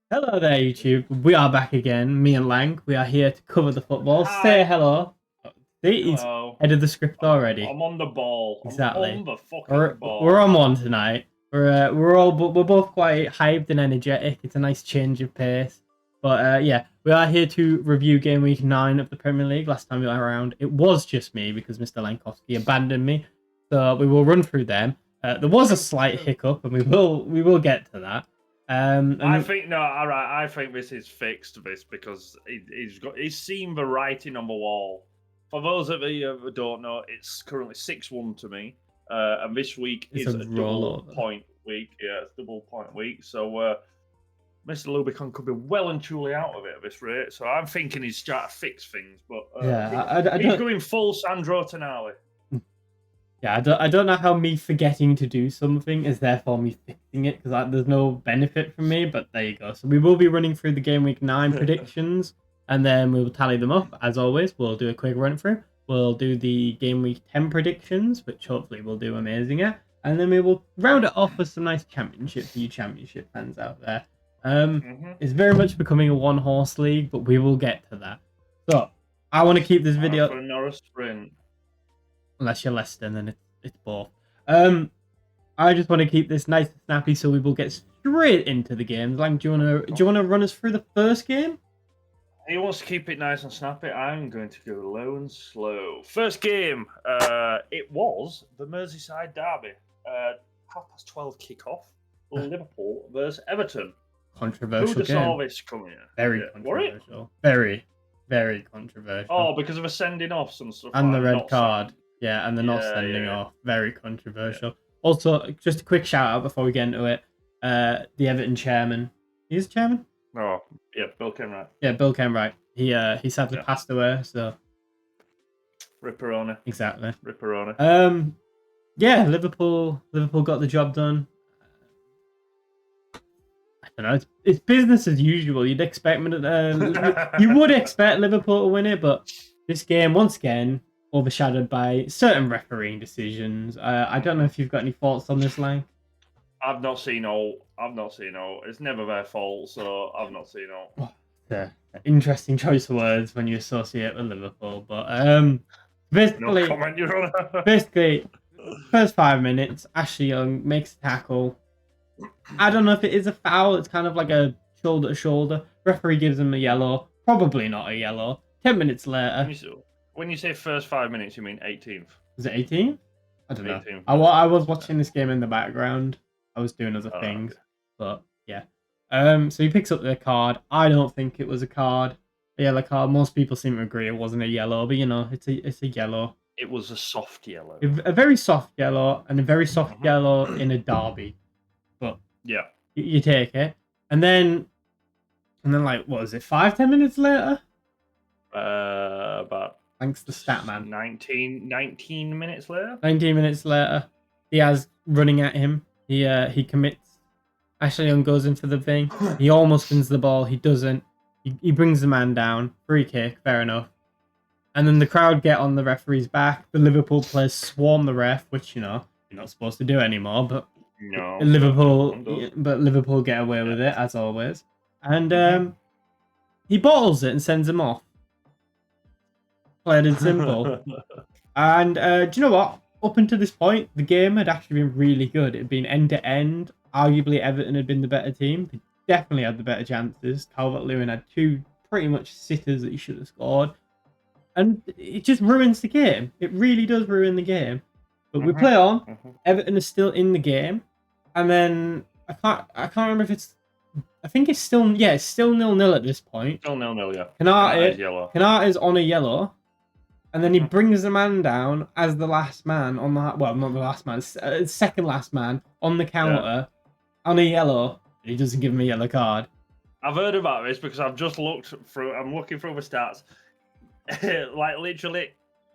Hello there, YouTube. We are back again. Me and Lank. We are here to cover the football. Say Hi. hello. See, he's Hello. head of the script already. I'm on the ball. I'm Exactly. on the fucking We're ball. on one tonight. We're both quite hyped and energetic. It's a nice change of pace. But yeah, we are here to review game week 9 of the Premier League. Last time we were around, it was just me because Mr. Lankowski abandoned me. So we will run through them. There was a slight hiccup, and we will get to that. I think no. All right. I think this is fixed. This because he's seen the writing on the wall. For those of you who don't know, it's currently 6-1 to me, and this week It's is a a double rollover. point week. Yeah, it's double point week. So Mr. Lewbcon could be well and truly out of it at this rate. So I'm thinking he's trying to fix things, but Yeah, I he's don't. going full Sandro Tonali. Yeah, I don't know how me forgetting to do something is therefore me fixing it because there's no benefit from me. But there you go. So we will be running through the game week 9 predictions, and then we will tally them up as always. We'll do a quick run through. We'll do the game week 10 predictions, which hopefully we'll do amazing at, and then we will round it off with some nice championship for you championship fans out there. It's very much becoming a one horse league, but we will get to that. So I want to keep this video. For a sprint. Unless you're Leicester, then it's both. I just want to keep this nice and snappy, so we will get straight into the games. Like, do you wanna run us through the first game? He wants to keep it nice and snappy. I'm going to go low and slow. First game, it was the Merseyside derby. 12:30 kickoff. Liverpool versus Everton. Controversial Who game. saw this coming? Very controversial. Very, very controversial. Oh, because of the sending offs and stuff. And like the red card. Yeah, and the not sending off. Very controversial. Also, just a quick shout out before we get into it. The Everton chairman. He's chairman? Oh, yeah, Bill Kenwright. Yeah, Bill Kenwright. He sadly passed away, so Ripperoni. exactly. Ripperoni. Yeah, Liverpool got the job done. I don't know. It's business as usual. You'd expect you would expect Liverpool to win it, but this game once again overshadowed by certain refereeing decisions. I don't know if you've got any thoughts on this, Lank. I've not seen all. It's never their fault, so I've not seen all. Interesting choice of words when you associate with Liverpool, but basically, no comment, Your Honor. Basically, first 5 minutes, Ashley Young makes a tackle. I don't know if it is a foul. It's kind of like a shoulder to shoulder. Referee gives him a yellow. Probably not a yellow. 10 minutes later. When you say first 5 minutes, you mean 18th? Was it 18? I don't know. 18th. I was watching this game in the background. I was doing other things. Okay. But yeah. So he picks up the card. I don't think it was a card. A yellow card. Most people seem to agree it wasn't a yellow, but you know, it's a yellow. It was a soft yellow. A very soft yellow, and a very soft yellow in a derby. But yeah, you take it, and then like, what is it? 5-10 minutes later. About thanks to Statman. 19 minutes later. 19 minutes later, Diaz running at him. He commits. Ashley Young goes in for the thing. He almost wins the ball. He doesn't. He brings the man down. Free kick. Fair enough. And then the crowd get on the referee's back. The Liverpool players swarm the ref, which, you know, you're not supposed to do anymore. But no, Liverpool get away with it, as always. And he bottles it and sends him off. Plain and simple. And do you know what? Up until this point, the game had actually been really good. It had been end-to-end. Arguably, Everton had been the better team. They definitely had the better chances. Calvert-Lewin had 2 pretty much sitters that he should have scored. And it just ruins the game. It really does ruin the game. But we play on. Everton is still in the game. And then I can't remember if it's. I think it's still 0-0 at this point. Still 0-0, yeah. Canate is on a yellow. And then he brings the man down as the last man on the not the last man, second last man on the counter on a yellow. He doesn't give him a yellow card. I've heard about this because I've just looked through. I'm looking through the stats. Like literally,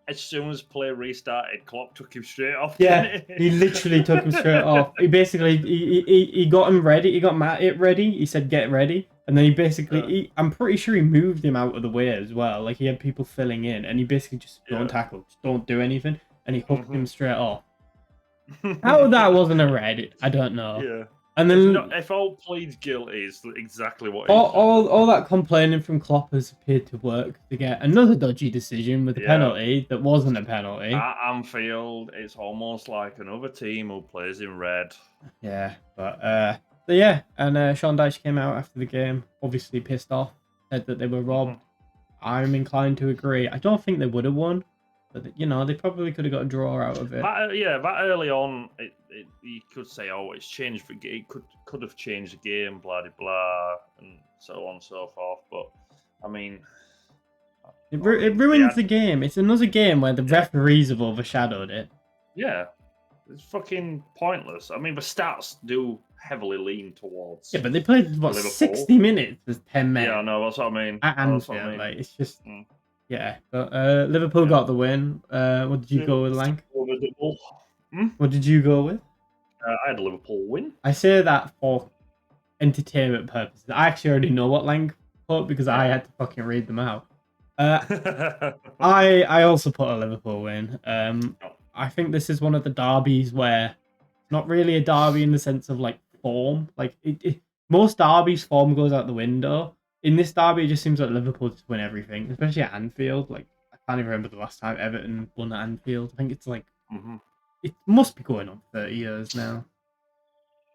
as soon as play restarted, Klopp took him straight off. Yeah, he literally took him straight off. He basically he got him ready. He got Matt ready. He said get ready, and then he basically I'm pretty sure he moved him out of the way as well. Like he had people filling in, and he basically just don't tackle, just don't do anything, and he hooked him straight off. How that wasn't a red, I don't know. Yeah. And then If all pleads guilty, is exactly what all that complaining from Klopp has appeared to work to get another dodgy decision with a penalty that wasn't a penalty. At Anfield, it's almost like another team who plays in red. Yeah, but yeah, and Sean Dyche came out after the game, obviously pissed off, said that they were robbed. I'm inclined to agree. I don't think they would have won, but you know, they probably could have got a draw out of it. That early on, you could say, oh, it's changed. It could have changed the game, blah, blah, blah, and so on and so forth. But, I mean... It ruins the game. It's another game where the referees have overshadowed it. Yeah. It's fucking pointless. I mean, the stats do heavily lean towards... Yeah, but they played, what, Liverpool. 60 minutes as 10 men? Yeah, I know, that's what I mean. At Anfield, like, it's just... Yeah, but Liverpool got the win. What did you go with, Lank? What did you go with? I had a Liverpool win. I say that for entertainment purposes. I actually already know what Lank put because I had to fucking read them out. I also put a Liverpool win. I think this is one of the derbies where it's not really a derby in the sense of like form. Like most derbies, form goes out the window. In this derby, it just seems like Liverpool just win everything, especially at Anfield. Like I can't even remember the last time Everton won at Anfield. I think it's like it must be going on 30 years now.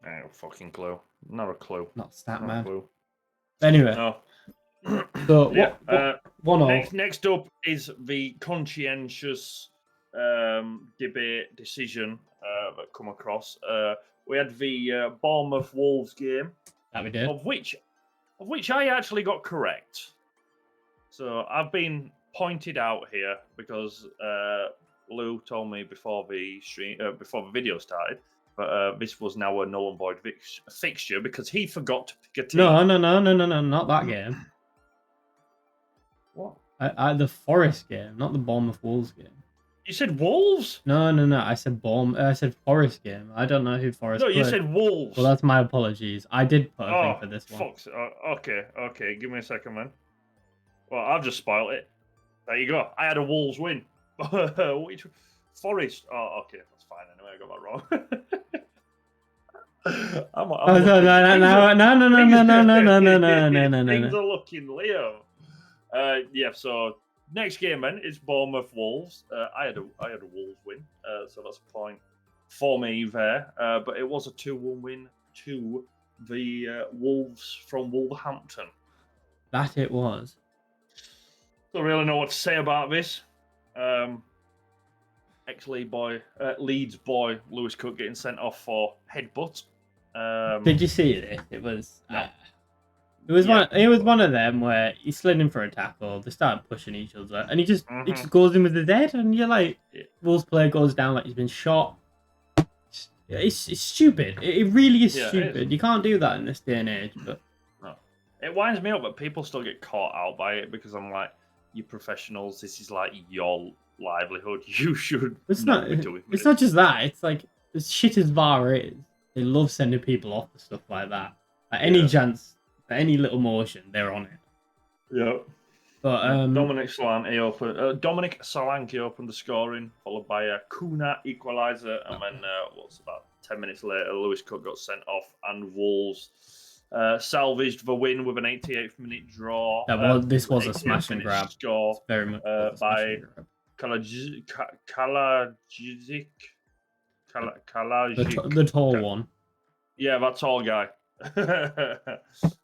I don't fucking clue. Not a clue. Not stat man. Clue. Anyway. No. So next up is the conscientious debate decision that come across. We had the Bournemouth Wolves game. That we did. Of which I actually got correct. So I've been pointed out here because Lou told me before the video started. But this was now a null and void fixture because he forgot to pick a team. No, not that game. What? The Forest game, not the Bournemouth Wolves game. You said Wolves? No. I said I said Forest game. I don't know who Forest. No, you said Wolves. Well, that's my apologies. I did put a thing for this one. Okay. Give me a second, man. Well, I've just spoiled it. There you go. I had a Wolves win. Forest. Oh, okay. That's fine. Anyway, I got that wrong. No. Things are looking Leo. So next game then is Bournemouth Wolves. I had a Wolves win, so that's a point for me there. But it was a 2-1 win to the Wolves from Wolverhampton. That it was. Don't really know what to say about this. Leeds boy Lewis Cook getting sent off for headbutt. Did you see this? It was. No. It was one of them where he slid in for a tackle. They started pushing each other, and he just goes in with his head, and you're like, Wolves player goes down like he's been shot. It's stupid. It really is stupid. You can't do that in this day and age. But no. It winds me up, but people still get caught out by it because I'm like, you professionals. This is like your livelihood. You should. It's not just that. It's like as shit as VAR is. They love sending people off for stuff like that. At any chance. Any little motion, they're on it. Yeah. But Dominic Solanke opened the scoring, followed by a Kuna equaliser, and then about 10 minutes later, Lewis Cook got sent off, and Wolves salvaged the win with an 88th minute draw. This was a smash and grab. Score very much by Kalajic. The tall one. Yeah, that tall guy.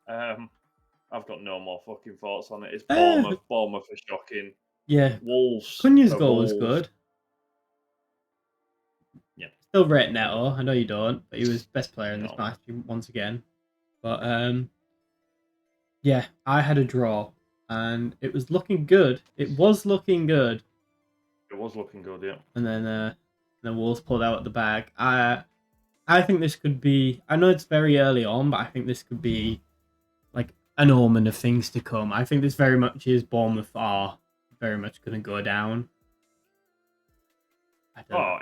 I've got no more fucking thoughts on it. It's Bournemouth. Bournemouth is shocking. Yeah. Wolves. Cunha's goal was good. Yeah. Still rate Neto. I know you don't, but he was best player in this match once again. But yeah, I had a draw, and it was looking good. It was looking good. Yeah. And then the Wolves pulled out at the bag. I think this could be... I know it's very early on, but I think this could be like an omen of things to come. I think this very much is Bournemouth are very much going to go down.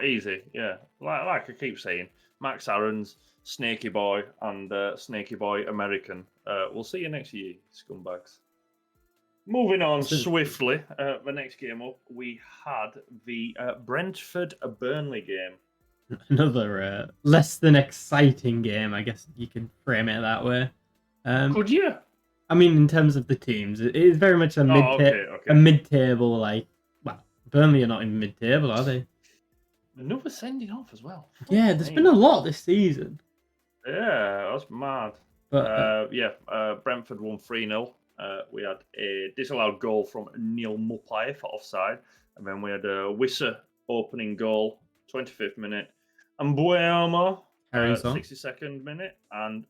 Easy, yeah. Like I keep saying, Max Aarons, Snaky Boy, and Snaky Boy American. We'll see you next year, scumbags. Moving on swiftly, the next game up, we had the Brentford-Burnley game. Another less than exciting game, I guess you could frame it that way. Could you? I mean, in terms of the teams, it is very much a Oh, okay. mid-table, like, well, Burnley are not in mid-table, are they? Another sending off as well. Yeah, Fuck there's me. been a lot this season. Yeah, that's mad. But Brentford won 3-0. We had a disallowed goal from Neil Mupai for offside. And then we had a Wisser opening goal, 25th minute. And Buemo, carries on. 62nd minute. And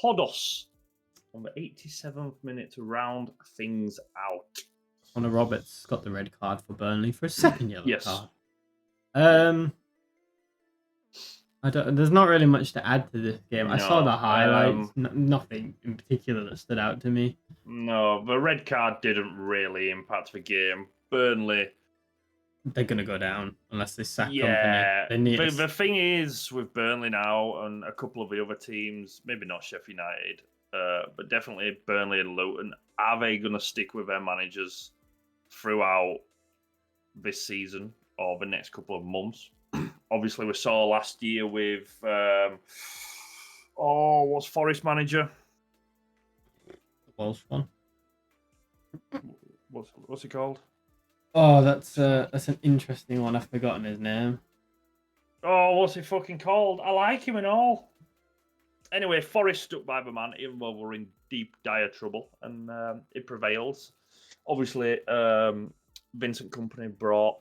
Hodos on the 87th minute to round things out. Connor Roberts got the red card for Burnley for a second yellow Yes. card. There's not really much to add to this game. I saw the highlights. Nothing in particular that stood out to me. No, the red card didn't really impact the game. Burnley, they're gonna go down unless they sack yeah, company. They need the thing is with Burnley now and a couple of the other teams, maybe not Sheffield United, but definitely Burnley and Luton. Are they going to stick with their managers throughout this season or the next couple of months? Obviously, we saw last year with what's Forest manager? The Welsh one. What's he called? Oh, that's an interesting one. I've forgotten his name. Oh, what's he fucking called? I like him and all. Anyway, Forest stuck by the man, even though we're in deep, dire trouble, and it prevails. Obviously, Vincent Kompany brought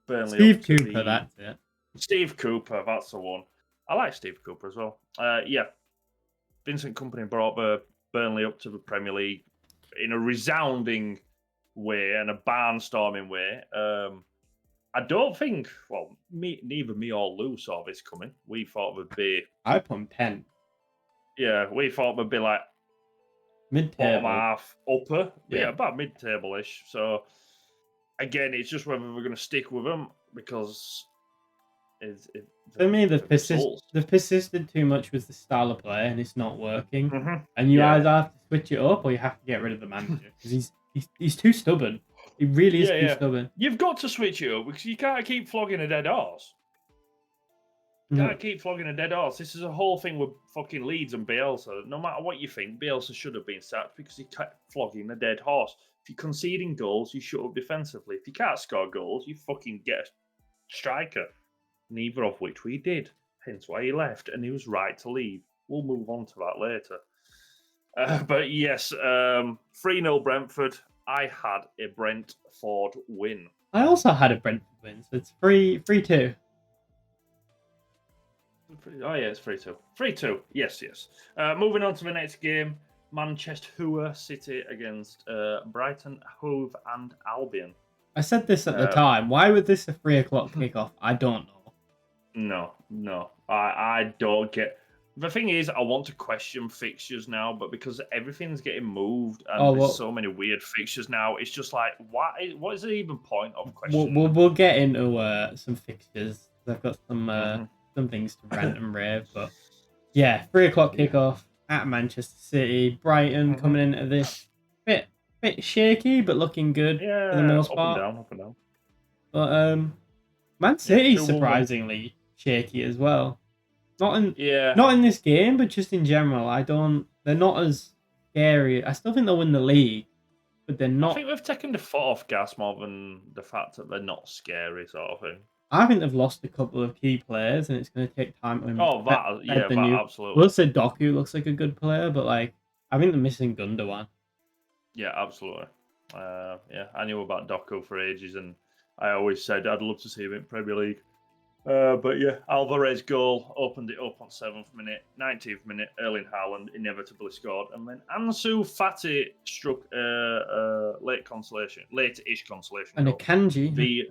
Burnley Steve Cooper, that's it. Steve Cooper, that's the one. I like Steve Cooper as well. Vincent Kompany brought Burnley up to the Premier League in a resounding way and a barnstorming way. I don't think, neither me or Lou saw this coming. We thought it would be... I put him 10. Yeah, we thought it would be like mid-table. bottom half, upper. Yeah, about mid-table-ish. So, again, it's just whether we're going to stick with them because... For me, they've persisted too much with the style of play and it's not working. Mm-hmm. And you either have to switch it up or you have to get rid of the manager because he's too stubborn. He really is too stubborn. You've got to switch it up because you can't keep flogging a dead horse. Can't keep flogging a dead horse. This is a whole thing with fucking Leeds and Bielsa. No matter what you think, Bielsa should have been sacked because he kept flogging a dead horse. If you're conceding goals, you shut up defensively. If you can't score goals, you fucking get a striker. Neither of which we did. Hence why he left, and he was right to leave. We'll move on to that later. But yes, 3-0 Brentford. I had a Brentford win. I also had a Brentford win, so it's 3-2. Oh, yeah, it's 3-2. 3-2, yes. Moving on to the next game. Manchester City against Brighton, Hove and Albion. I said this at the time. Why was this a 3 o'clock kickoff? I don't know. No. I don't get... The thing is, I want to question fixtures now, but because everything's getting moved and there's so many weird fixtures now, it's just like, what is the even point of questioning? We'll get into some fixtures. I've got some things to rant and rave, but yeah, 3 o'clock kickoff at Manchester City. Brighton coming into this bit shaky, but looking good for the most part. Up and down. But Man City surprisingly shaky as well. Not in this game, but just in general. They're not as scary. I still think they'll win the league, but they're not. I think they've taken the foot off gas more than the fact that they're not scary, sort of thing. I think they've lost a couple of key players, and it's going to take time to. Absolutely. We'll say Doku looks like a good player, but I think they're missing Gundogan. Yeah, absolutely. I knew about Doku for ages, and I always said I'd love to see him in Premier League. But yeah, Alvarez goal opened it up on 7th minute, 19th minute. Erling Haaland inevitably scored, and then Ansu Fati struck a late-ish consolation. And goal. Akanji,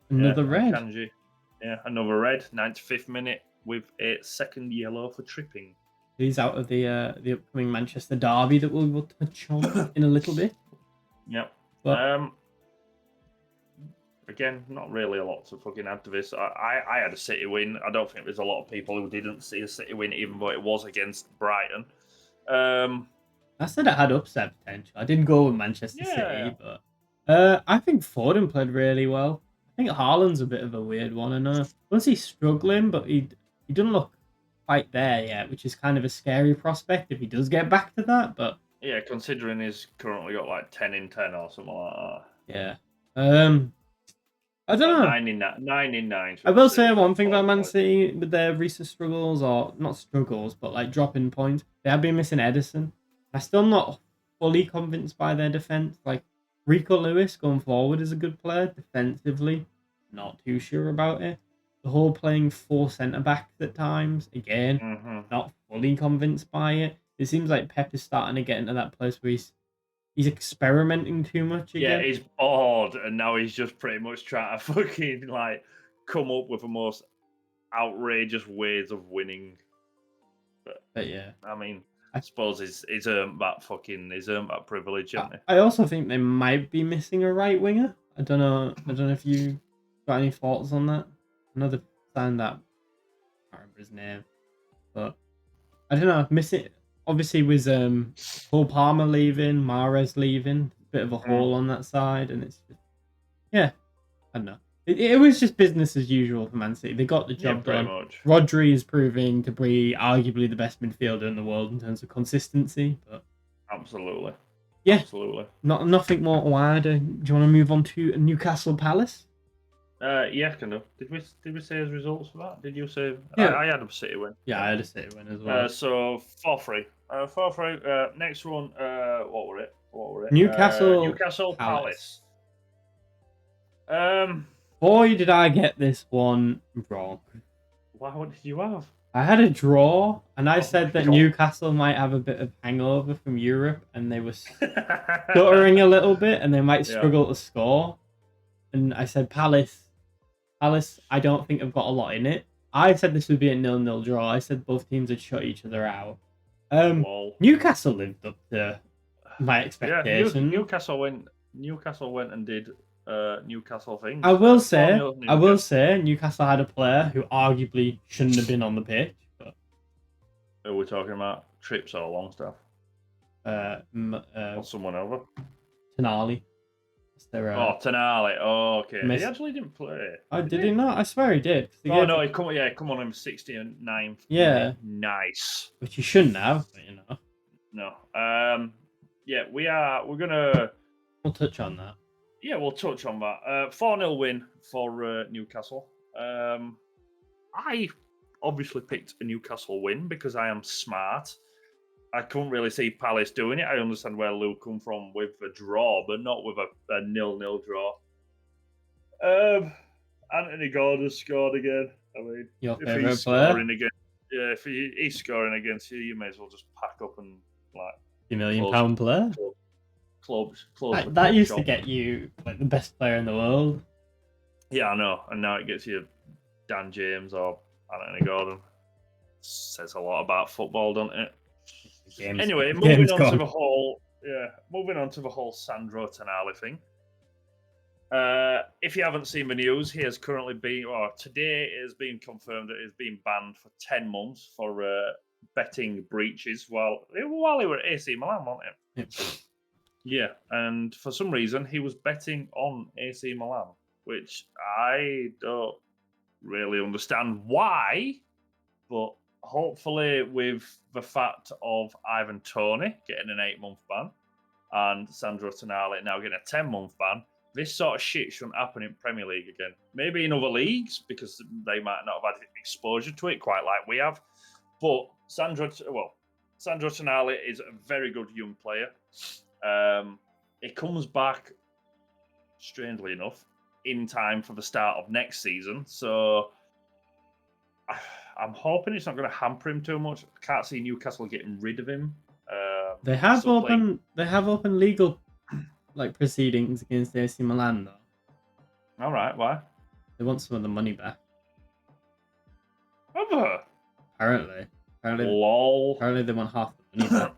another red. Akanji, another red. 95th minute with a second yellow for tripping. He's out of the upcoming Manchester derby that we'll touch on in a little bit. Yep. But, again, not really a lot to fucking add to this. I had a City win. I don't think there's a lot of people who didn't see a City win, even though it was against Brighton. I said it had upset potential. I didn't go with Manchester City, but I think Foden played really well. I think Haaland's a bit of a weird one. I know once he's struggling, but he doesn't look quite there yet, which is kind of a scary prospect if he does get back to that. But yeah, considering he's currently got like 10 in 10 or something like that. yeah, I don't know. 9 in 9. I will say one thing about Man City with their recent struggles, or not struggles, but like dropping points. They have been missing Edison. I'm still not fully convinced by their defense. Like Rico Lewis going forward is a good player defensively. Not too sure about it. The whole playing 4 centre backs at times again. Not fully convinced by it. It seems like Pep is starting to get into that place where he's experimenting too much again. Yeah, he's bored, and now he's just pretty much trying to fucking like come up with the most outrageous ways of winning. But yeah, I mean, I suppose he's earned that privilege, hasn't he? I also think they might be missing a right winger. I don't know if you got any thoughts on that. Another sign that I can't remember his name, but I don't know. Missing obviously with Paul Palmer leaving, Mahrez leaving, bit of a hole on that side, and it's just I don't know. It was just business as usual for Man City. They got the job done. Much. Rodri is proving to be arguably the best midfielder in the world in terms of consistency. But absolutely, yeah, absolutely. Nothing more to add. Do you want to move on to Newcastle Palace? Yeah, kind of. Did we say his results for that? Did you say? Yeah. I had a City win. Yeah, I had a City win as well. So 4-3. 4-3. Next one. What were it? Newcastle Palace. Boy, did I get this one wrong. Wow, what did you have? I had a draw, and I said that Newcastle might have a bit of hangover from Europe, and they were stuttering a little bit, and they might struggle to score. And I said Palace, I don't think have got a lot in it. I said this would be a 0-0 draw. I said both teams would shut each other out. Newcastle lived up to my expectations. Yeah, Newcastle went and did Newcastle things. I will say, Newcastle had a player who arguably shouldn't have been on the pitch. But are we talking about Trips or Longstaff? Or someone over? Tonali. Tonali. Oh, okay. He actually didn't play. Oh, did he not? I swear he did. He come on him 69th. Yeah. Nice. Which he shouldn't have, but you know. No. Yeah, we're gonna. We'll touch on that. Yeah, we'll touch on that. 4-0 win for Newcastle. I obviously picked a Newcastle win because I am smart. I couldn't really see Palace doing it. I understand where Lou come from with a draw, but not with a 0-0 draw. Anthony Gordon scored again. I mean, your favourite player? If he's scoring against you, you may as well just pack up and like £1 million player. Close. That used to get you like the best player in the world. Yeah, I know, and now it gets you Dan James or Anthony Gordon. Says a lot about football, doesn't it? Anyway, moving on to the whole Sandro Tonali thing. If you haven't seen the news, he has currently been, or today it has been confirmed that he's been banned for 10 months for betting breaches while he were at AC Milan, wasn't he? Yep. Yeah, and for some reason he was betting on AC Milan, which I don't really understand why, but hopefully with the fact of Ivan Toney getting an 8-month ban and Sandro Tonali now getting a 10-month ban, this sort of shit shouldn't happen in Premier League again. Maybe in other leagues because they might not have had exposure to it quite like we have. But Sandro Tonali is a very good young player. He comes back, strangely enough, in time for the start of next season. So I'm hoping it's not going to hamper him too much. I can't see Newcastle getting rid of him. They have open legal proceedings against AC Milan though. All right, why? They want some of the money back. Apparently. Lol. Apparently they want half the money back,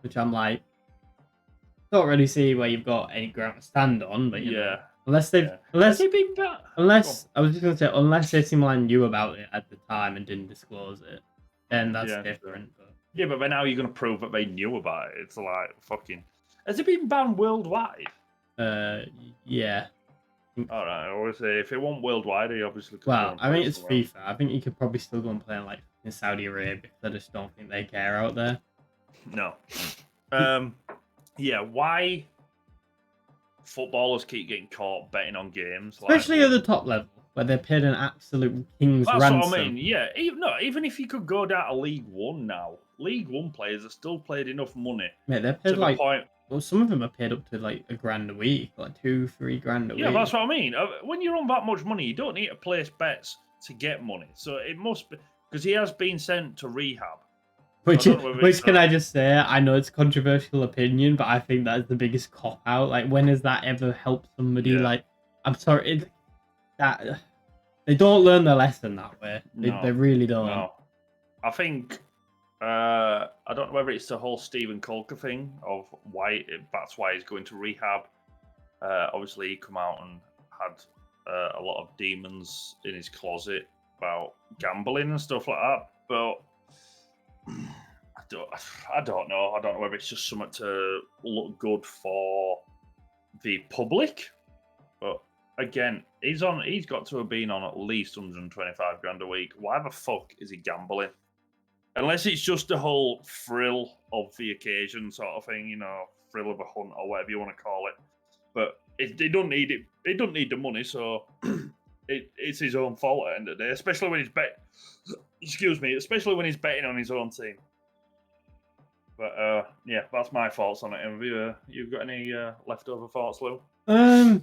which I'm like, don't really see where you've got any ground to stand on, but you know. Unless I was just gonna say, unless AC Milan knew about it at the time and didn't disclose it, then that's different. But... Yeah, but now you're gonna prove that they knew about it. It's like fucking. Has it been banned worldwide? Yeah. All right, I always say if it wasn't worldwide, he obviously could go Well, and I play mean, it's somewhere else. FIFA. I think you could probably still go and play in Saudi Arabia. I just don't think they care out there. No. Yeah, why footballers keep getting caught betting on games? Especially at the top level, where they're paid an absolute king's That's ransom. what I mean. Yeah, even if you could go down to League One now, League One players are still paid enough money Mate, they're to paid the point. well, some of them are paid up to like $1,000 a week, like 2-3 grand a Yeah, week. that's what I mean. When you're on that much money, you don't need to place bets to get money. So it must be because he has been sent to rehab. Which So can I just say? I know it's a controversial opinion, but I think that's the biggest cop out. Like, when has that ever helped somebody? Yeah. Like, I'm sorry, that they don't learn their lesson that way. They really don't. No, I think I don't know whether it's the whole Stephen Colker thing of why that's why he's going to rehab. Obviously, he come out and had a lot of demons in his closet about gambling and stuff like that. But I don't know. I don't know whether it's just something to look good for the public. But again, he's got to have been on at least 125 grand a week. Why the fuck is he gambling? Unless it's just the whole thrill of the occasion sort of thing, thrill of a hunt or whatever you want to call it. But they don't need it. They don't need the money, so it's his own fault at the end of the day. Especially when he's especially when he's betting on his own team. But yeah, that's my thoughts on it. Have you got any leftover thoughts, Lou? I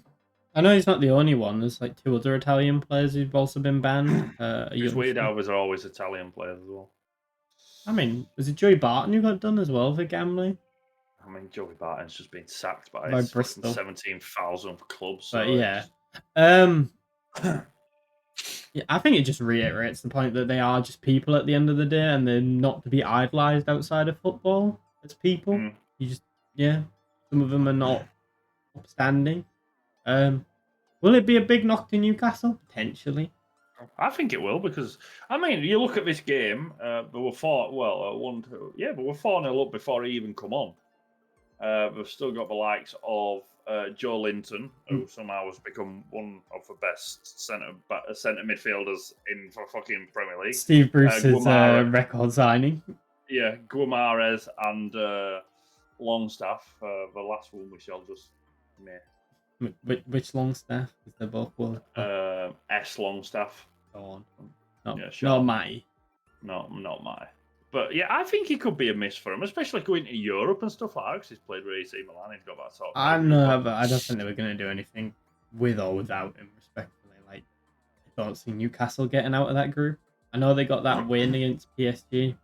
know he's not the only one. There's like 2 other Italian players who've also been banned. It's weird how there's always Italian players as well. I mean, was it Joey Barton who got done as well for gambling? I mean, Joey Barton's just been sacked by Bristol. 17,000 clubs. So but yeah. Yeah, I think it just reiterates the point that they are just people at the end of the day, and they're not to be idolized outside of football as people. You just, some of them are not upstanding. Will it be a big knock to Newcastle? Potentially. I think it will because I mean, you look at this game. But we're 4-0 up before he even come on. We've still got the likes of Joe Linton, who somehow has become one of the best centre midfielders in the fucking Premier League. Steve Bruce's record signing. Yeah, Guimaraes and Longstaff. The last one we shall just Which Longstaff? Is they both World Cup? S Longstaff. Go on. Sure. Not Matty. Not Matty. But yeah, I think he could be a miss for him, especially going to Europe and stuff like that. Because he's played with AC Milan, he's got that sort of. I know, but I don't think they were going to do anything with or without him. Respectfully, like I don't see Newcastle getting out of that group. I know they got that win against PSG.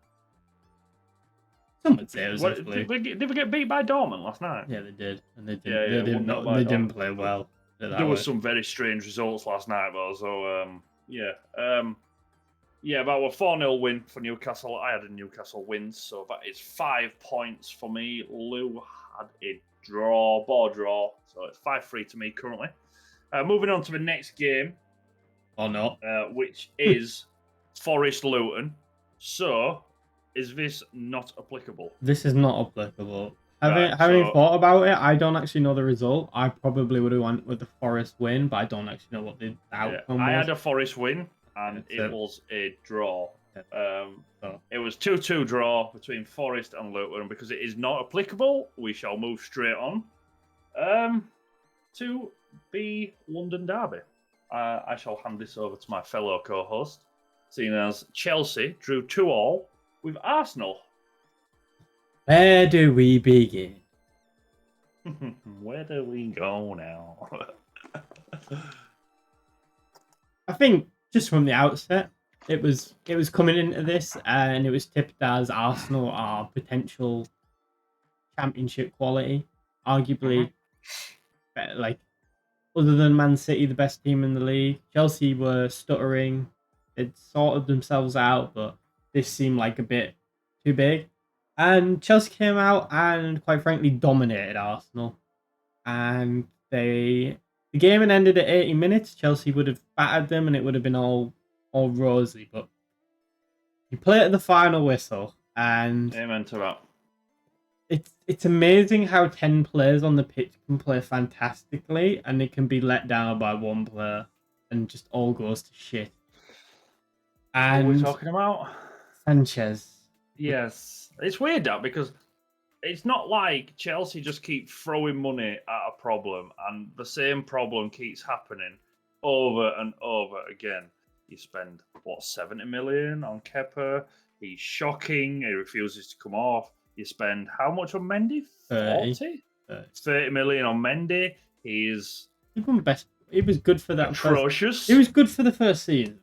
Some would say it was did we get beat by Dortmund last night? Yeah, they did, and they didn't play well. There was some very strange results last night, though. So yeah, about a 4-0 win for Newcastle. I had a Newcastle win, so that is 5 points for me. Lou had a ball draw, so it's 5-3 to me currently. Moving on to the next game. Or not. Which is Forest Luton. So, is this not applicable? This is not applicable. Having thought about it, I don't actually know the result. I probably would have went with the Forest win, but I don't actually know what the outcome was. I had a Forest win, and it was a draw. It was 2-2 draw between Forest and Luton. Because it is not applicable, we shall move straight on to the London Derby. I shall hand this over to my fellow co-host, seeing as Chelsea drew 2-2 with Arsenal. Where do we begin? Where do we go now? I think just from the outset, it was coming into this, and it was tipped as Arsenal are potential championship quality, arguably better, like other than Man City, the best team in the league. Chelsea were stuttering; they'd sorted themselves out, but this seemed like a bit too big. And Chelsea came out and, quite frankly, dominated Arsenal. And the game had ended at 80 minutes. Chelsea would have battered them, and it would have been all rosy. But you play at the final whistle, and amen to that. it's amazing how 10 players on the pitch can play fantastically, and it can be let down by one player, and just all goes to shit. What are we And talking about? Sanchez. Yes, it's weird that because it's not like Chelsea just keep throwing money at a problem and the same problem keeps happening over and over again. You spend, what, 70 million on Kepa? He's shocking. He refuses to come off. You spend how much on Mendy? 40? 30 million on Mendy. He's even best. He was good for that. atrocious. He was good for the first season.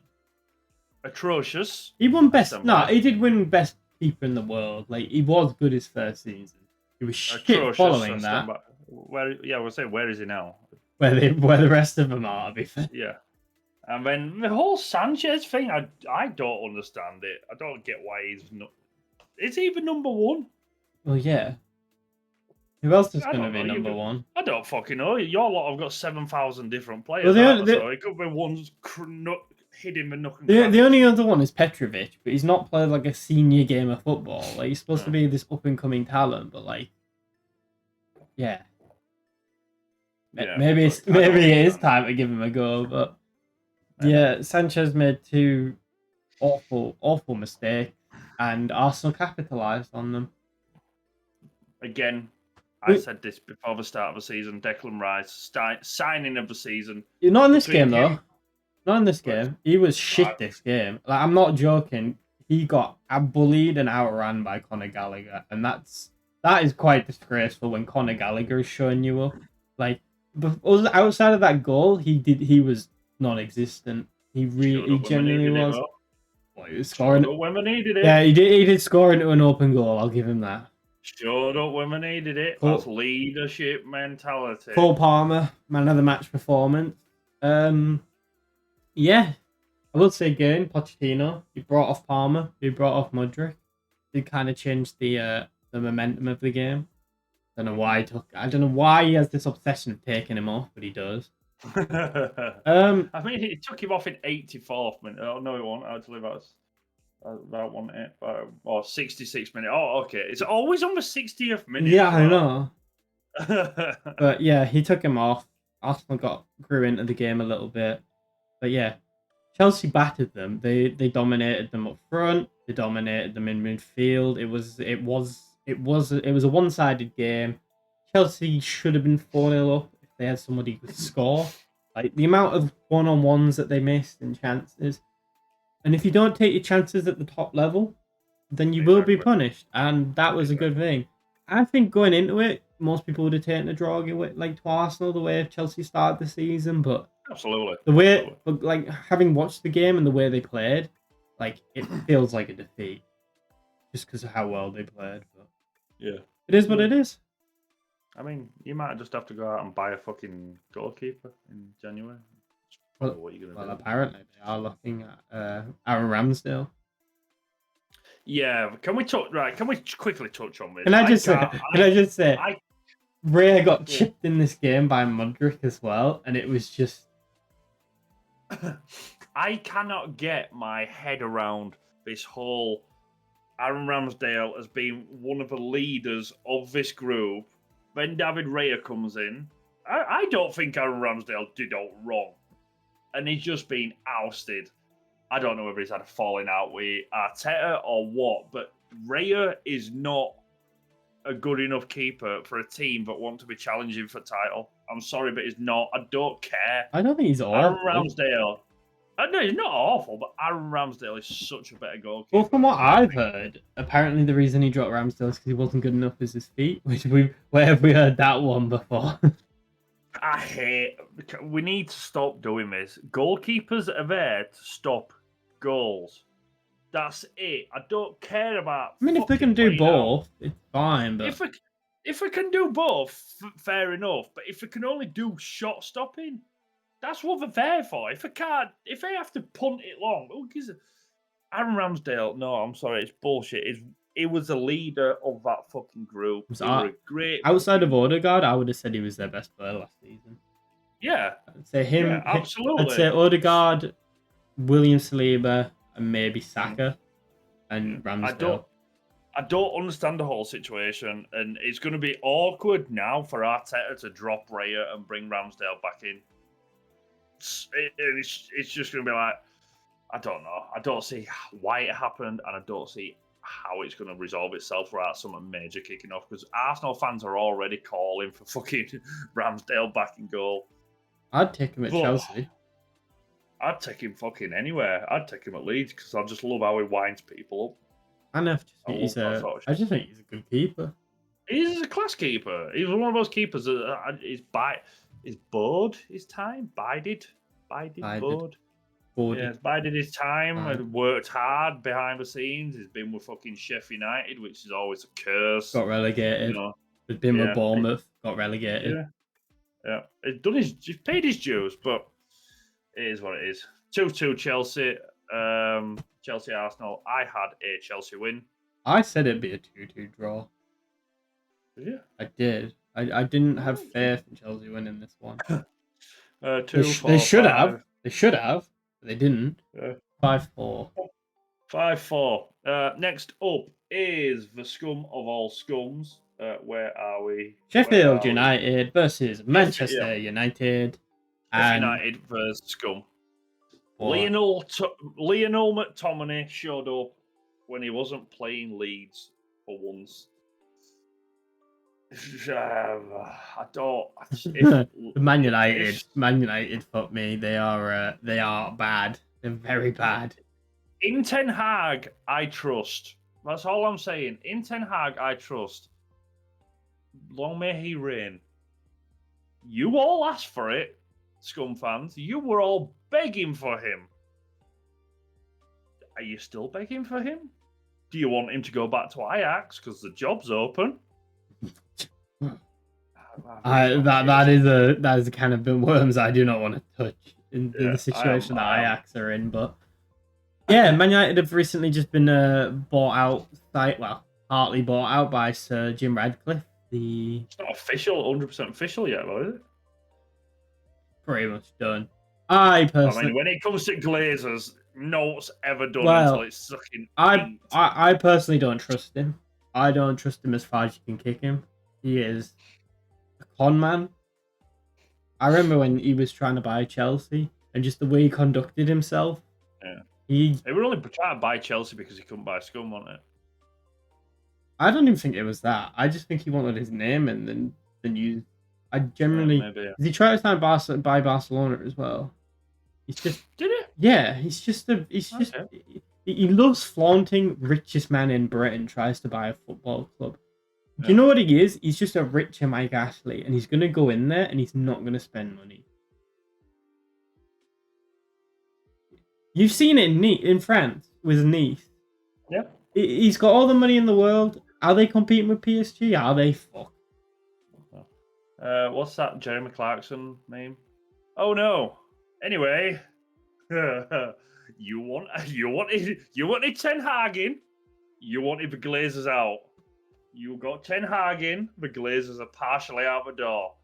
Atrocious. He won best. No, he did win best keeper in the world. Like, he was good his first season. He was shit Atrocious, following that. We'll say, where is he now? Where the rest of them are, to be fair. Yeah. And then the whole Sanchez thing, I don't understand it. I don't get why he's not. Is he even number one? Well, yeah. Who else is going to be number one? I don't fucking know. Your lot have got 7,000 different players. Well, so it could be one's hitting the nook and the only other one is Petrovic, but he's not played like a senior game of football. Like, he's supposed to be this up and coming talent, but like, yeah. Maybe it is time to give him a go, but yeah, Sanchez made two awful mistakes, and Arsenal capitalised on them. Again, I said this before the start of the season. Declan Rice, signing of the season. Not in this game, though. Not in this game. He was shit this game. Like, I'm not joking. He got bullied and outran by Conor Gallagher, and that is quite disgraceful when Conor Gallagher is showing you up. Like, outside of that goal, he was non-existent. He genuinely was. Well, he was scoring when we needed it. Yeah, he did score into an open goal. I'll give him that. Showed up when we needed it. That's leadership mentality. Cole Palmer, man of the match performance. Yeah, I will say again, Pochettino. He brought off Palmer. He brought off Mudryk. He kind of changed the momentum of the game. I don't know why he has this obsession of taking him off, but he does. I mean, he took him off in 84th minute. Oh no, he won't actually. That wasn't it. Or 66 minute. Oh, okay. It's always on the 60th minute. Yeah, I know. But yeah, he took him off. Arsenal grew into the game a little bit. But yeah, Chelsea battered them. They dominated them up front. They dominated them in midfield. It was a one-sided game. Chelsea should have been 4-0 up if they had somebody who could score. Like, the amount of one-on-ones that they missed and chances. And if you don't take your chances at the top level, then you will be punished. And that was a good thing. I think going into it, most people would have taken a draw to Arsenal the way Chelsea started the season, but absolutely. But like, having watched the game and the way they played, like, it feels like a defeat. Just because of how well they played. But yeah. It is what it is. I mean, you might just have to go out and buy a fucking goalkeeper in January. What are you gonna do? Apparently they are looking at Aaron Ramsdale. Yeah, can we quickly touch on this? Can I just say, Raya got chipped in this game by Mudryk as well, and it was just. I cannot get my head around this whole Aaron Ramsdale as being one of the leaders of this group. Then David Raya comes in. I don't think Aaron Ramsdale did all wrong, and he's just been ousted. I don't know whether he's had a falling out with Arteta or what, but Raya is not a good enough keeper for a team that want to be challenging for title. I'm sorry, but he's not. I don't care. I don't think he's awful. Aaron Ramsdale. No, he's not awful, but Aaron Ramsdale is such a better goalkeeper. Well, from what I've heard, apparently the reason he dropped Ramsdale is because he wasn't good enough with his feet. Where have we heard that one before? We need to stop doing this. Goalkeepers are there to stop goals. That's it. I don't care about. I mean, if they can do both, it's fine. But if we can do both, fair enough. But if we can only do shot stopping, that's what they're there for. If they have to punt it long, who gives a... Aaron Ramsdale? No, I'm sorry, it's bullshit. He was the leader of that fucking group. Great. Outside of Odegaard, I would have said he was their best player last season. Yeah, I'd say him. Yeah, absolutely. I'd say Odegaard, William Saliba, and maybe Saka, and Ramsdale. I don't understand the whole situation, and it's going to be awkward now for Arteta to drop Raya and bring Ramsdale back in. It's just going to be like, I don't know. I don't see why it happened, and I don't see how it's going to resolve itself without something major kicking off, because Arsenal fans are already calling for fucking Ramsdale back in goal. I'd take him at But Chelsea. I'd take him fucking anywhere. I'd take him at Leeds because I just love how he winds people up. I just I think love that sort of shit. I just think he's a good keeper. He's a class keeper. He's one of those keepers that is bored his time. Bided, bored. Yeah, he's bided his time and worked hard behind the scenes. He's been with fucking Sheffield United, which is always a curse. Got relegated. You know, He's been with Bournemouth. Got relegated. Yeah. He's paid his dues, but it is what it is. 2-2 Chelsea. Chelsea Arsenal. I had a Chelsea win. I said it'd be a 2-2 draw. Did you? I did. I didn't have faith in Chelsea winning this one. They should have. They should have. But they didn't. 5-4. 5-4. Next up is the scum of all scums. Where are we? Sheffield United versus Manchester United. And United versus scum. Lionel McTominay showed up when he wasn't playing Leeds for once. I don't. Man United, fuck me. They are bad. They're very bad. In Ten Hag, I trust. That's all I'm saying. In Ten Hag, I trust. Long may he reign. You all asked for it, scum fans. You were all begging for him. Are you still begging for him? Do you want him to go back to Ajax because the job's open? That is a kind of worms I do not want to touch in the situation that Ajax are in. But yeah, Man United have recently just been bought out. Partly bought out by Sir Jim Radcliffe. It's not official, 100% official yet, though, is it? Pretty much done. I mean, when it comes to Glazers, no one's ever done until it's sucking. I personally don't trust him. I don't trust him as far as you can kick him. He is a con man. I remember when he was trying to buy Chelsea and just the way he conducted himself. Yeah. He were only trying to buy Chelsea because he couldn't buy scum, wasn't it? I don't even think it was that. I just think he wanted his name and then use. I generally. Did he try to buy Barcelona as well? He's just. Did he? Yeah, he loves flaunting. Richest man in Britain tries to buy a football club. Do you know what he is? He's just a richer Mike Ashley, and he's gonna go in there and he's not gonna spend money. You've seen it in France with Nice. Yeah. He's got all the money in the world. Are they competing with PSG? Are they? Fuck. What's that Jeremy Clarkson name? Oh no. Anyway, you wanted Ten Hag in. You wanted the Glazers out. You got Ten Hag in. The Glazers are partially out the door.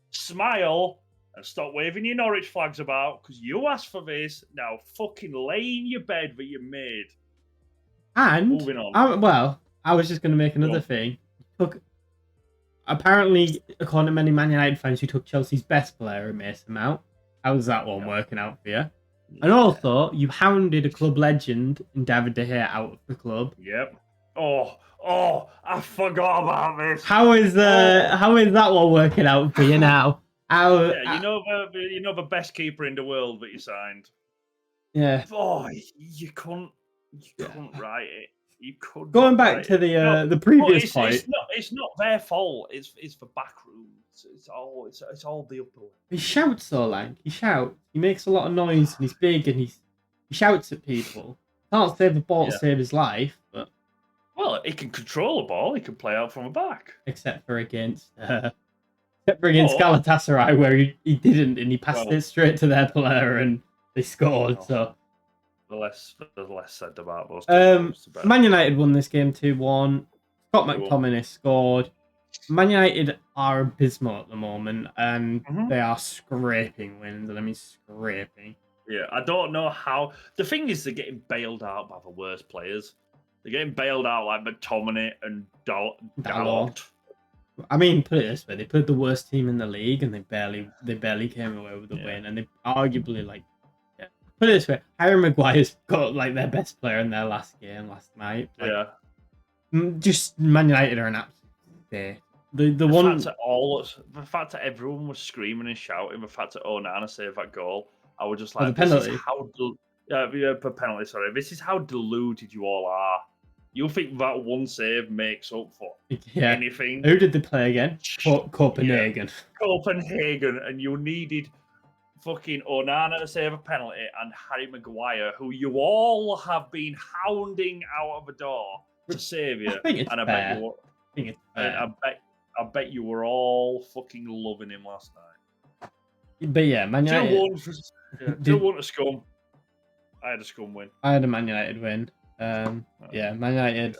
Smile and stop waving your Norwich flags about because you asked for this. Now fucking lay in your bed that you made. And moving on. I was just going to make another thing. Apparently, according to many Man United fans, you took Chelsea's best player and Mason Mount. How's that one working out for you? Yeah. And also, you hounded a club legend in David De Gea out of the club. Yep. Oh, I forgot about this. How is that one working out for you now? You know the best keeper in the world that you signed. Yeah. Oh, you couldn't write it. You could. Going back to the previous point. It's not their fault. It's the back room. It's all the upper. He shouts though, Lank. He shouts. He makes a lot of noise and he's big and he shouts at people. Can't save the ball to save his life, but well, he can control the ball. He can play out from the back. Except for against Galatasaray, where he didn't, and he passed it straight to their player and they scored. So the less said about those. Man United won this game 2-1. Scott McTominay scored. Man United are abysmal at the moment, and they are scraping wins, and I mean scraping. Yeah, I don't know how. The thing is, they're getting bailed out by the worst players. They're getting bailed out like McTominay and Dalot. Dalot. I mean, put it this way: they put the worst team in the league, and they barely came away with the win. And they arguably put it this way: Harry Maguire's got like their best player in their last game last night. Like, just Man United are an absolute day. The one the fact that everyone was screaming and shouting, the fact that Onana saved that goal, I was just the like, penalty. per penalty. Sorry, this is how deluded you all are. You think that one save makes up for anything? Who did they play again? Copenhagen. Copenhagen, and you needed fucking Onana to save a penalty and Harry Maguire, who you all have been hounding out of the door to save you. I think it's fair. I bet you were all fucking loving him last night. But yeah, Man United 2-1 to Scum. I had a Scum win. I had a Man United win. Yeah, Man United.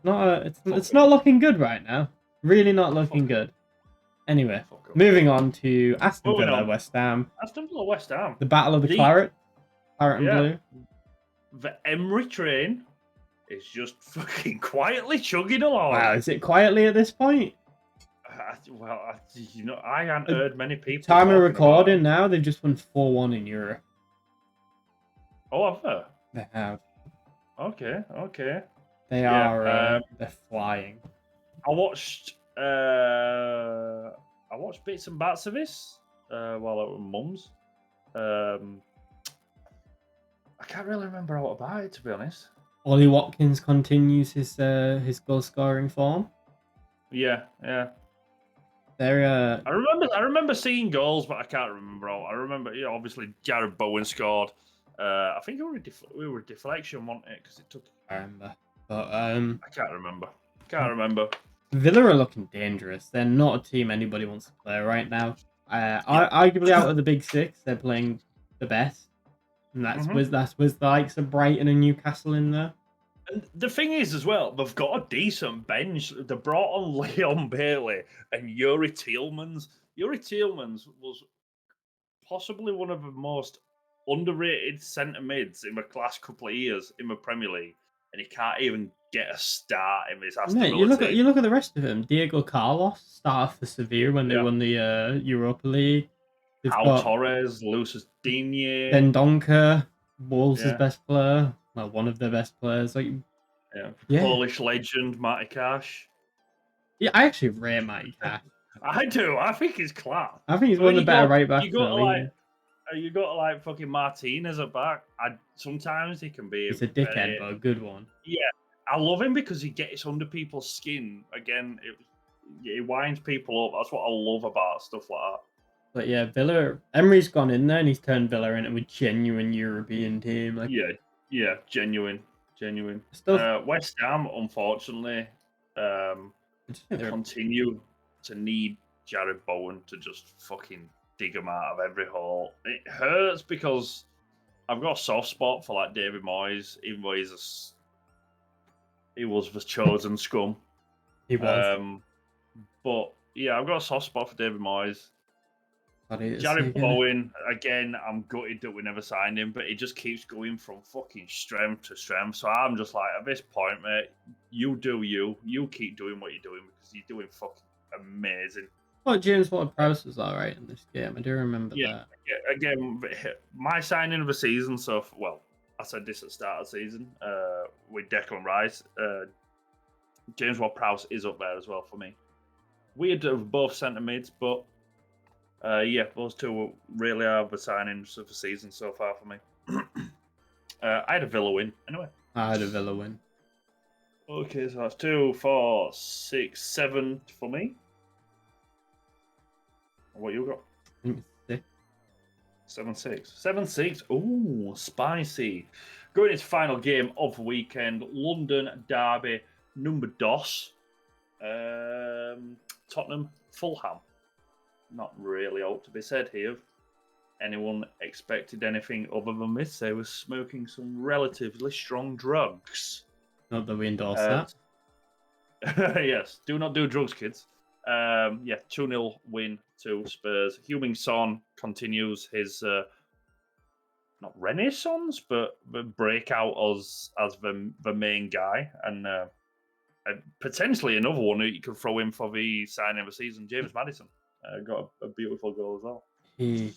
It's not looking good right now. Really not looking good. Anyway, moving on to Aston Villa, West Ham. Aston Villa, West Ham. The battle of the claret and blue. The Emery train is just fucking quietly chugging along. Wow, is it quietly at this point? I haven't heard many people. Time of recording now, they've just won 4-1 in Europe. Oh, have they? They have. Okay. They are. They're flying. I watched bits and bats of this while I was with Mum's. I can't really remember all about it, to be honest. Ollie Watkins continues his goal scoring form. Yeah. They're. I remember seeing goals, but I can't remember all. I remember, obviously Jared Bowen scored. I think we were deflection, wasn't it? Because it took. I remember, but I can't remember. Villa are looking dangerous. They're not a team anybody wants to play right now. Arguably, out of the big six, they're playing the best, and that's with the likes of Brighton and Newcastle in there. And the thing is, as well, they've got a decent bench. They brought on Leon Bailey and Yuri Tielemans. Yuri Tielemans was possibly one of the most underrated centre mids in the last couple of years in the Premier League, and he can't even get a start in this Aston Villa team. You look at the rest of them. Diego Carlos started for Sevilla when they won the Europa League. Pau Torres, Lucis Digne, Dendoncker, Wolves' best player. Well, one of their best players. Polish legend Matty Cash. Yeah, I actually rate Matty Cash. I do. I think he's class. I think he's one of the better right backs. You got fucking Martinez at back. Sometimes he can be. He's a dickhead, but a good one. Yeah, I love him because he gets under people's skin. Again, he winds people up. That's what I love about stuff like that. But yeah, Villa. Emery's gone in there and he's turned Villa into a genuine European team. Genuine. West Ham, unfortunately, continue to need Jared Bowen to just fucking dig him out of every hole. It hurts because I've got a soft spot for David Moyes, even though he was the chosen scum. He was. But yeah, I've got a soft spot for David Moyes. Jared Bowen, again, I'm gutted that we never signed him, but he just keeps going from fucking strength to strength. So I'm just like, at this point, mate, you do you. You keep doing what you're doing because you're doing fucking amazing. Well, James Ward-Prowse was all right in this game. I do remember that. Yeah, again, my signing of the season, I said this at the start of the season with Declan Rice. James Ward-Prowse is up there as well for me. Weird of both centre mids, but those two really are the signings of the season so far for me. I had a Villa win, anyway. I had a Villa win. Okay, so that's 2, 4, 6, 7 for me. What you got? I think it's 6. 7-6. 7-6. Ooh, spicy. Going into final game of the weekend, London derby number dos. Tottenham, Fulham. Not really ought to be said here. Anyone expected anything other than this? They were smoking some relatively strong drugs. Not that we endorse that. Yes, do not do drugs, kids. 2-0 win to Spurs. Heung-min Son continues his not renaissance, but break out as the main guy, and potentially another one that you could throw in for the signing of the season. James Maddison got a beautiful goal as well. James.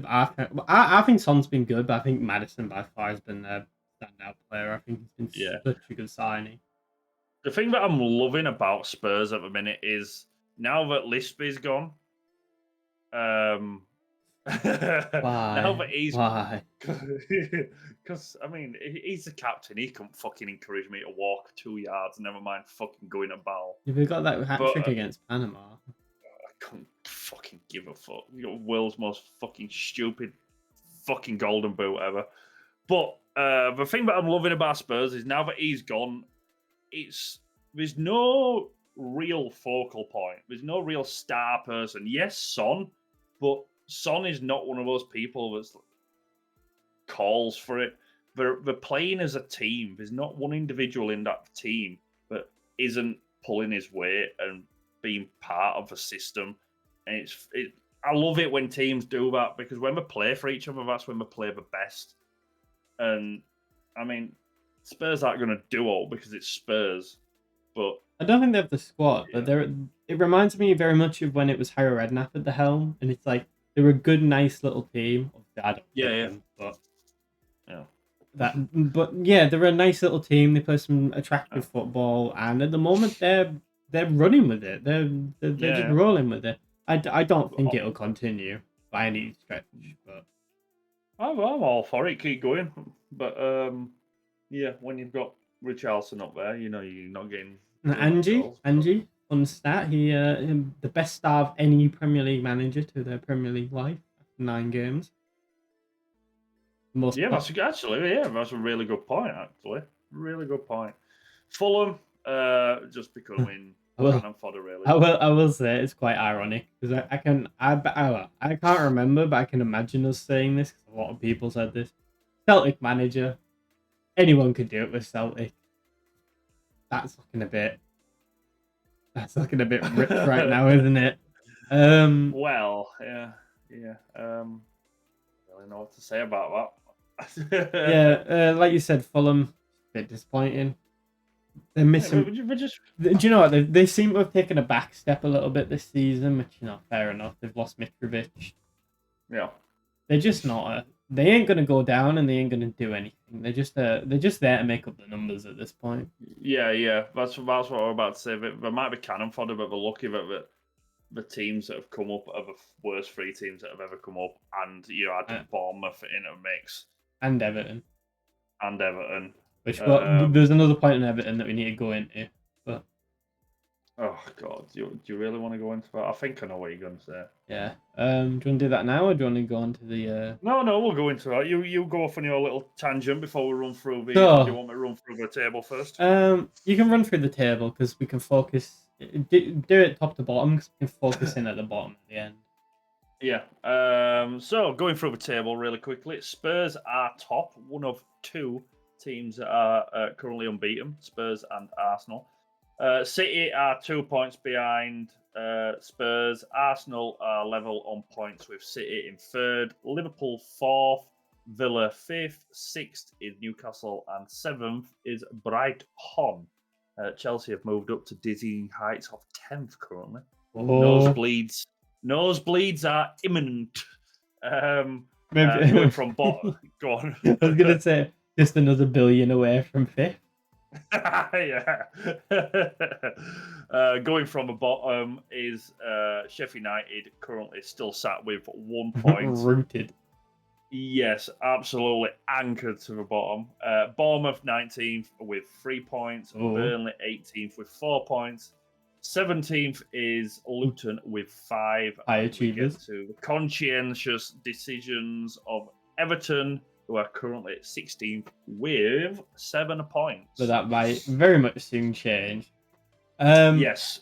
I think Son's been good, but I think Madison by far has been the standout player. I think he's been such a good signing. The thing that I'm loving about Spurs at the minute is now that Lispy's gone. Now that he's why? Because I mean he's the captain. He couldn't fucking encourage me to walk 2 yards. Never mind fucking going a ball. We got that hat trick against Panama. I couldn't fucking give a fuck. You know, world's most fucking stupid fucking golden boot ever. But the thing that I'm loving about Spurs is now that he's gone, there's no real focal point. There's no real star person. Yes, Son, but Son is not one of those people that calls for it. They're playing as a team. There's not one individual in that team that isn't pulling his weight and being part of a system. And I love it when teams do that, because when we play for each other, that's when we play the best. And I mean, Spurs aren't going to duo because it's Spurs, but I don't think they have the squad. But it reminds me very much of when it was Harry Redknapp at the helm, and it's like they're a good, nice little team. Them, they're a nice little team. They play some attractive football, and at the moment they're running with it. They're just rolling with it. I don't think it'll continue by any stretch, but I'm all for it. Keep going, but when you've got Richarlison up there, you know you're not getting. Angie, fun stat. He the best star of any Premier League manager to their Premier League life, 9 games. That's a really good point. Actually, really good point. Fulham, just becoming random fodder. Really, I will say it's quite ironic because I can't remember, but I can imagine us saying this because a lot of people said this. Celtic manager, anyone could do it with Celtic. That's looking a bit ripped right now, isn't it? Well, yeah. I don't really know what to say about that. Like you said, Fulham, a bit disappointing. They're missing. Do you know what? They seem to have taken a back step a little bit this season, which, you know, fair enough. They've lost Mitrovic. Yeah. They're just not. They ain't gonna go down, and they ain't gonna do anything. They're just there to make up the numbers at this point. Yeah. That's what I'm about to say. There might be cannon fodder, but we're lucky that the teams that have come up are the worst 3 teams that have ever come up, and you add Bournemouth in a mix, and Everton. Which there's another point in Everton that we need to go into, but oh god, do you really want to go into that? I think I know what you're going to say. Yeah. Do you want to do that now, or do you want to go on to the? No, we'll go into that. You go off on your little tangent before we run through the. Do you want me to run through the table first? You can run through the table because we can focus. Do it top to bottom because we can focus in at the bottom at the end. Yeah. So going through the table really quickly, Spurs are top, one of 2 teams that are currently unbeaten, Spurs and Arsenal. City are 2 points behind Spurs. Arsenal are level on points with City in 3rd. Liverpool 4th. Villa 5th. 6th is Newcastle. And 7th is Brighton. Chelsea have moved up to dizzying heights of 10th currently. Nosebleeds are imminent. Going from bottom. Go on. I was going to say just another billion away from 5th. Yeah. Going from the bottom is Sheffield United, currently still sat with 1 point. Rooted. Yes, absolutely anchored to the bottom. Bournemouth 19th with 3 points. Burnley 18th with 4 points. 17th is Luton with 5. High achievers. To the conscientious decisions of Everton, who are currently at 16th with 7 points. But that might very much soon change. Yes.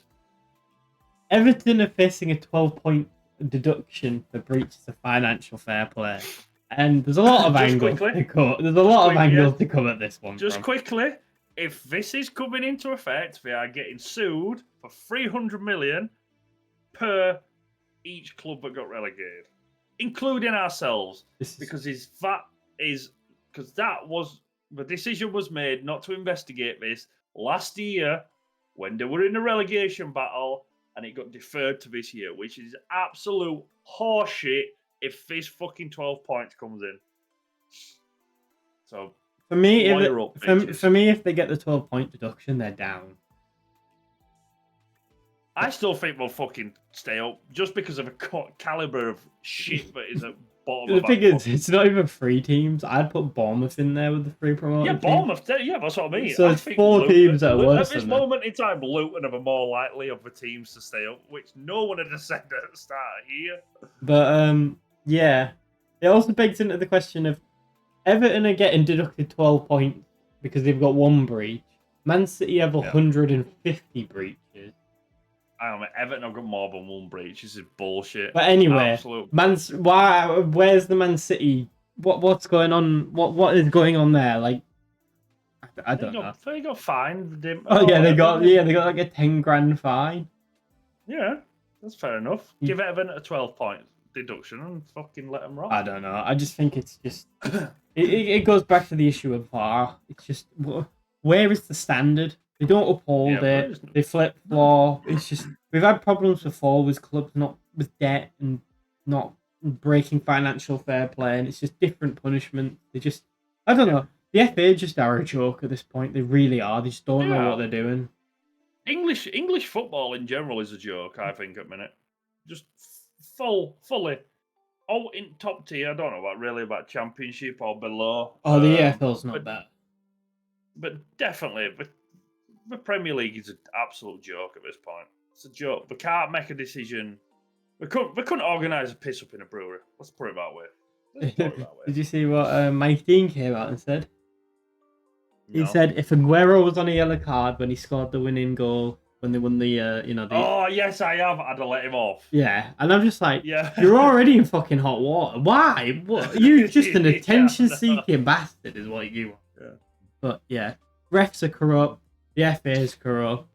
Everton are facing a 12-point deduction for breaches of financial fair play. And there's a lot of angles to come. There's a lot of angles to come at this one. Quickly, if this is coming into effect, they are getting sued for 300 million per each club that got relegated, including ourselves, because is that is because the decision was made not to investigate this last year when they were in a relegation battle, and it got deferred to this year, which is absolute horseshit if this fucking 12 points comes in. So for me, for me, if they get the 12-point deduction, they're down. I still think we'll fucking stay up just because of a caliber of shit that is at bottom. The thing is, it's not even 3 teams. I'd put Bournemouth in there with the 3 promoted. Yeah, Bournemouth. Yeah, that's what I mean. So it's 4 teams that are worse. At this moment in time, Luton are more likely of the teams to stay up, which no one had said at the start here. But yeah, it also begs into the question of Everton are getting deducted 12 points because they've got 1 breach. Man City have 150 breaches. I don't know, Everton have got more than 1 breach. This is bullshit. But anyway, where's the Man City? What's going on? What is going on there? Like, I don't know. They got fined. They got like a 10 grand fine. Yeah, that's fair enough. Give Everton a 12-point deduction and fucking let them roll. I don't know. I just think it's just it goes back to the issue of VAR. It's just where is the standard? They don't uphold it. They flip flop. It's just we've had problems before with clubs not with debt and not breaking financial fair play, and it's just different punishment. They just I don't know. The FA just are a joke at this point. They really are. They just don't know what they're doing. English football in general is a joke. I think at the minute, just fully. Oh, in top tier. I don't know about Championship or below. Oh, the EFL's not bad, but definitely. The Premier League is an absolute joke at this point. It's a joke. We can't make a decision. We couldn't organise a piss up in a brewery. Let's put it that way. Did you see what Mike Dean came out and said? No. He said if Aguero was on a yellow card when he scored the winning goal when they won the Oh yes, I have. I'd have let him off. Yeah, and I'm just like, you're already in fucking hot water. Why? What? You just an attention-seeking bastard, is what you want. Yeah. But yeah, refs are corrupt. The FA is corrupt.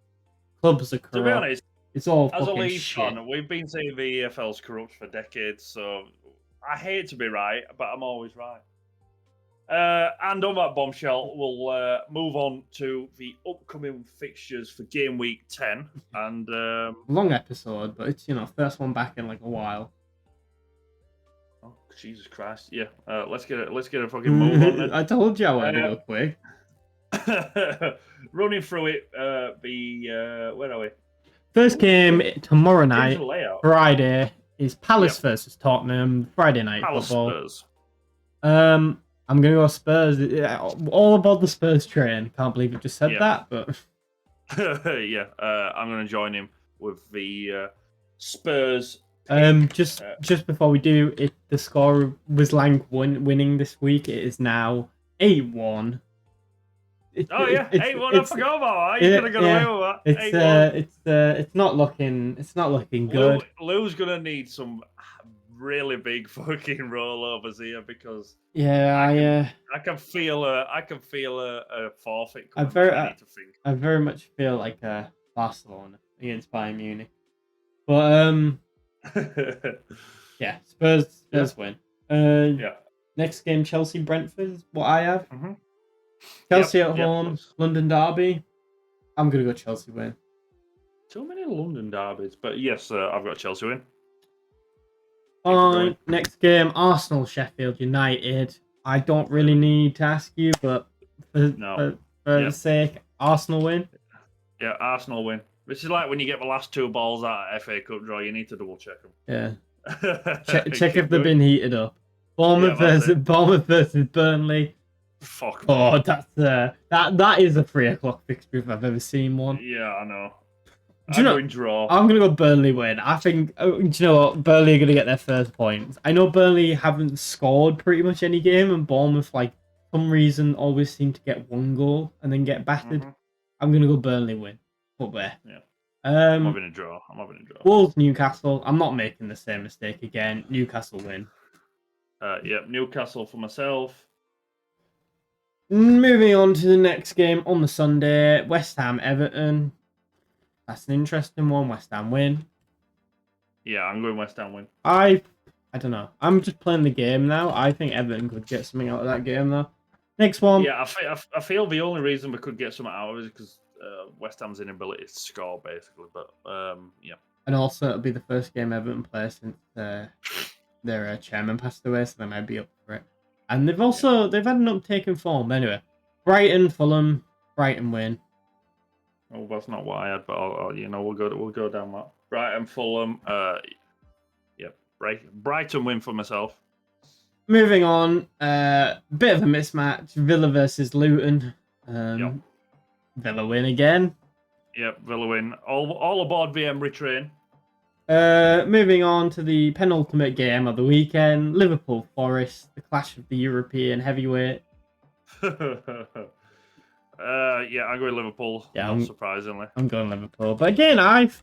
Clubs are corrupt. To be honest, it's all as a fucking Leeds shit. fan, we've been saying the EFL's corrupt for decades, so I hate to be right, but I'm always right. And on that bombshell, we'll move on to the upcoming fixtures for game week 10. And long episode, but it's first one back in like a while. Oh Jesus Christ! Yeah, let's get a fucking move on. Then. I told you I wanted to go quick. Running through it, where are we? First game tomorrow night, Friday, is Palace versus Tottenham. Friday night football. Spurs. I'm gonna go Spurs. All about the Spurs train. Can't believe you just said that, but yeah, I'm gonna join him with the Spurs. Just before we do it, the score was Lank winning this week. It is now 8-1. 8-1. I forgot about that. You could have got away with that. It's not looking good. Lou's gonna need some really big fucking rollovers here because I can feel a forfeit. I very much feel like Barcelona against Bayern Munich, but yeah, Spurs win. Next game, Chelsea Brentford is what I have. Mm-hmm. Chelsea at home, London derby. I'm gonna go Chelsea win. Too many London derbies, but yes, I've got Chelsea win. Next game, Arsenal Sheffield United. I don't really need to ask you, but for the sake, Arsenal win. Yeah, Arsenal win. This is like when you get the last 2 balls out of FA Cup draw, you need to double check them. Yeah. check if they've been heated up. Bournemouth versus Burnley. Fuck. Oh, that's that is a 3:00 fixture if I've ever seen one. Yeah, I know. Draw. I'm gonna go Burnley win. I think. Do you know what? Burnley are gonna get their first points. I know Burnley haven't scored pretty much any game, and Bournemouth, like some reason, always seem to get 1 goal and then get battered. Mm-hmm. I'm gonna go Burnley win. Up there. Yeah. I'm having a draw. Wolves Newcastle. I'm not making the same mistake again. Newcastle win. Newcastle for myself. Moving on to the next game on the Sunday, West Ham Everton. That's an interesting one. West Ham win. Yeah, I'm going West Ham win. I I don't know. I'm just playing the game now. I think Everton could get something out of that game, though. Next one. Yeah, I feel the only reason we could get something out of it is because West Ham's inability to score, basically. But yeah. And also, it'll be the first game Everton play since their chairman passed away, so they might be up for it. And they've had an uptake in form. Anyway, Brighton, Fulham, Brighton win. Oh, that's not what I had, but we'll go down that. Brighton, Fulham. Yeah, Brighton win for myself. Moving on, bit of a mismatch. Villa versus Luton. Villa win again. Yep, Villa win. All aboard VM retrain. Moving on to the penultimate game of the weekend, Liverpool Forest, the clash of the European heavyweight. Yeah, I'm going Liverpool. Yeah, not surprisingly. I'm going Liverpool. But again,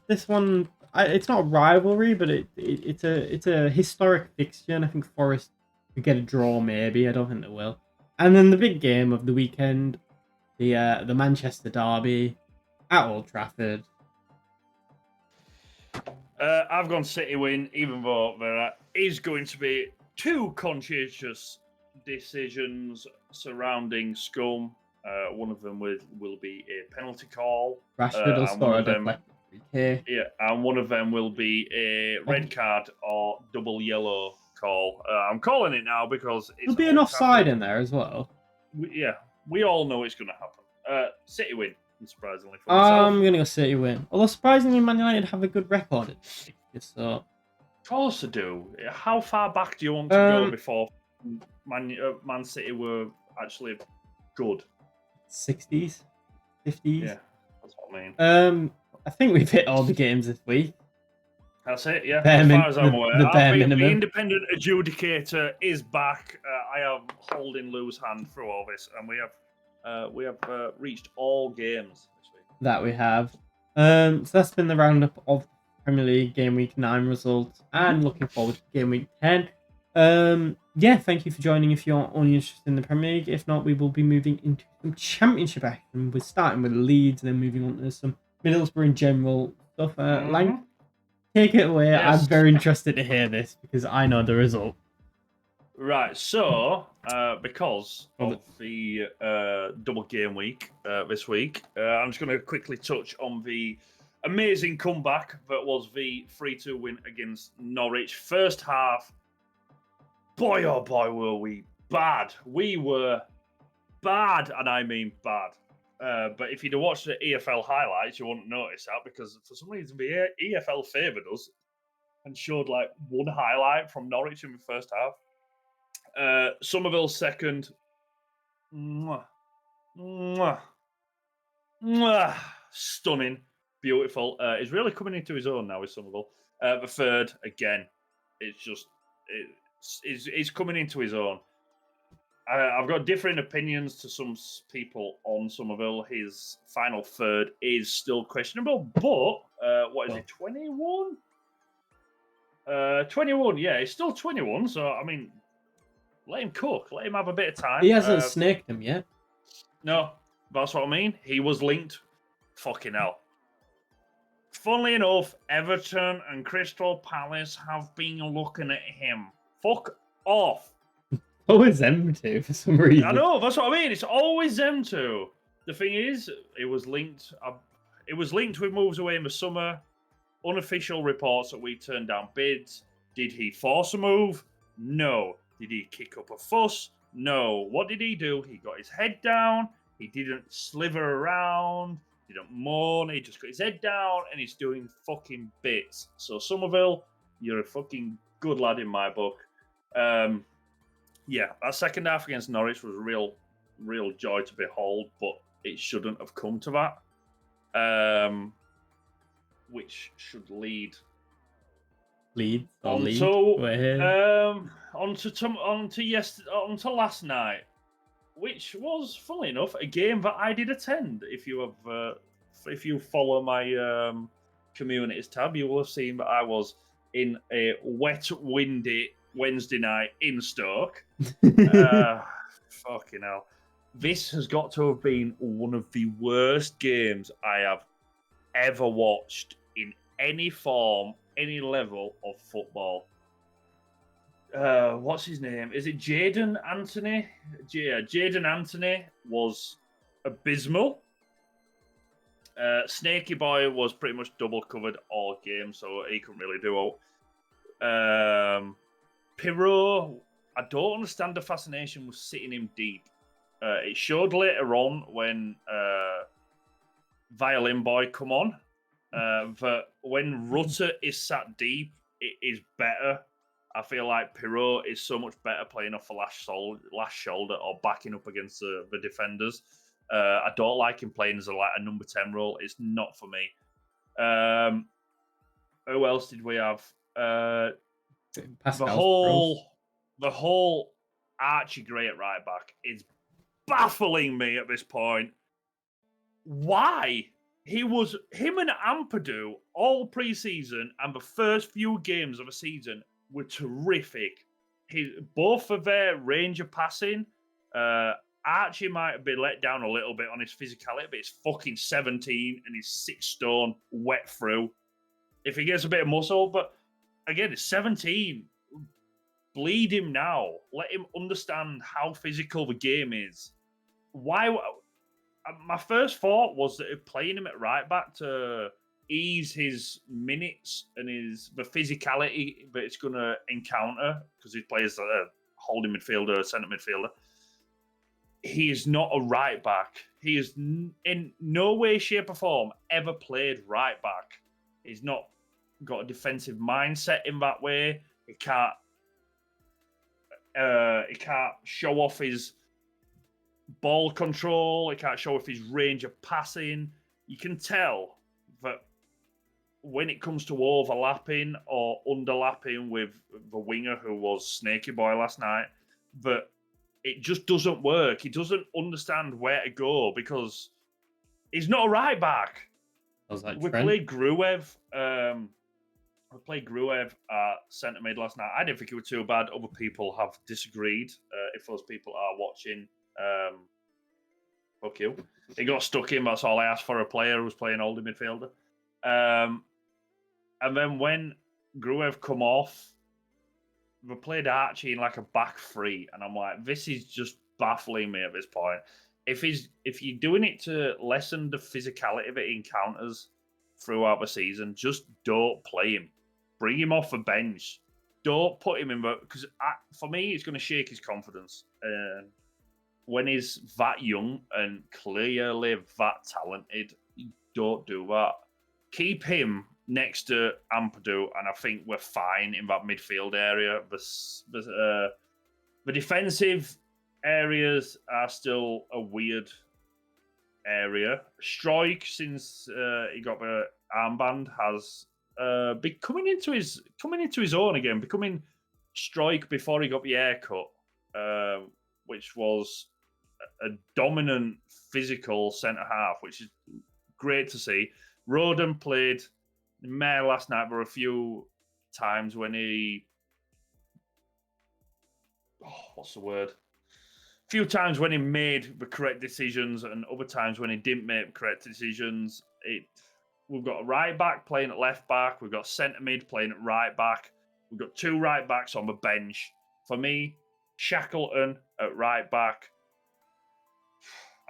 it's not a rivalry, but it's a historic fixture, and I think Forest could get a draw. Maybe I don't think they will. And then the big game of the weekend, the Manchester derby at Old Trafford. I've gone City win, even though there is going to be two conscientious decisions surrounding Scum. One of them will be a penalty call. Rashford will score a deflected free kick. Yeah, and one of them will be a red card or double yellow call. I'm calling it now because there'll be an offside in there as well. We all know it's going to happen. City win, unsurprisingly. For myself. I'm going to go City win. Although surprisingly, Man United have a good record. So. Of course they do. How far back do you want to go before Man City were actually good? 60s, 50s. Yeah, that's what I mean. I think we've hit all the games this week. That's it, yeah. As far as I'm aware. The independent adjudicator is back. I am holding Lou's hand through all this, and we have reached all games this week. That we have. So that's been the roundup of Premier League Game Week 9 results, and looking forward to Game Week 10. Yeah, thank you for joining if you're only interested in the Premier League. If not, we will be moving into some Championship action. We're starting with Leeds and then moving on to some Middlesbrough and general stuff. Lank, take it away. Yes. I'm very interested to hear this because I know the result. Right, so because of the double game week this week, I'm just going to quickly touch on the amazing comeback that was the 3-2 win against Norwich. First half, boy, oh boy, were we bad. We were bad, and I mean bad. But if you'd have watched the EFL highlights, you wouldn't notice that because for some reason the EFL favoured us and showed like one highlight from Norwich in the first half. Somerville second. Stunning. Beautiful. He's really coming into his own now with Somerville. The third, again, he's coming into his own. I've got different opinions to some people on Somerville. His final third is still questionable, but what is it, 21? 21, yeah, he's still 21, so I mean, let him cook. Let him have a bit of time. He hasn't snaked him yet. No, that's what I mean. He was linked. Fucking hell. Funnily enough, Everton and Crystal Palace have been looking at him. Fuck off. Always them two for some reason. I know, that's what I mean. It's always them two. The thing is, it was linked. It was linked with moves away in the summer. Unofficial reports that we turned down bids. Did he force a move? No. Did he kick up a fuss? No. What did he do? He got his head down. He didn't sliver around. Didn't mourn. He just got his head down and he's doing fucking bits. So Somerville, you're a fucking good lad in my book. Yeah, our second half against Norwich was a real joy to behold, but it shouldn't have come to that. Which should lead onto last night, which was, funnily enough, a game that I did attend. If you follow my communities tab, you will have seen that I was in a wet, windy Wednesday night in Stoke. Fucking hell. This has got to have been one of the worst games I have ever watched in any form, any level of football. what's his name? Is it Jaden Anthony? Yeah, Jaden Anthony was abysmal. Snaky Boy was pretty much double covered all game, so he couldn't really do it. Pirro, I don't understand the fascination with sitting him deep. It showed later on when Violin Boy come on, that when Rutter is sat deep, it is better. I feel like Pirro is so much better playing off the last shoulder or backing up against the defenders. I don't like him playing as a number 10 role. It's not for me. Who else did we have? The whole Archie Gray at right back is baffling me at this point. Why? Him and Ampadu all pre-season and the first few games of the season were terrific. Both of their range of passing. Archie might have been let down a little bit on his physicality, but he's fucking 17 and he's 6 stone, wet through. If he gets a bit of muscle, but again, he's 17. Bleed him now. Let him understand how physical the game is. Why? My first thought was that playing him at right back to ease his minutes and the physicality that it's going to encounter, because he plays a holding midfielder, a centre midfielder. He is not a right back. He is in no way, shape, or form ever played right back. He's not got a defensive mindset in that way. He can't show off his ball control. He can't show off his range of passing. You can tell that when it comes to overlapping or underlapping with the winger who was Snaky Boy last night, that it just doesn't work. He doesn't understand where to go because he's not a right back. We played Gruev. We played Gruev at centre mid last night. I didn't think it was too bad. Other people have disagreed. If those people are watching, fuck you. He got stuck in. That's all I asked for a player who was playing holding midfielder. And then when Gruev come off, we played Archie in like a back three, and I'm like, this is just baffling me at this point. If you're doing it to lessen the physicality that he encounters throughout the season, just don't play him. Bring him off the bench. Don't put him in, because for me, it's going to shake his confidence. When he's that young and clearly that talented, you don't do that. Keep him next to Ampadu, and I think we're fine in that midfield area. The defensive areas are still a weird area. Strike, since he got the armband, has been coming into his own again, becoming Strike before he got the haircut, which was a dominant physical centre half, which is great to see. Roden played Mare last night. There were a few times when he, what's the word? A few times when he made the correct decisions, and other times when he didn't make the correct decisions. We've got a right back playing at left back. We've got centre mid playing at right back. We've got 2 right backs on the bench. For me, Shackleton at right back.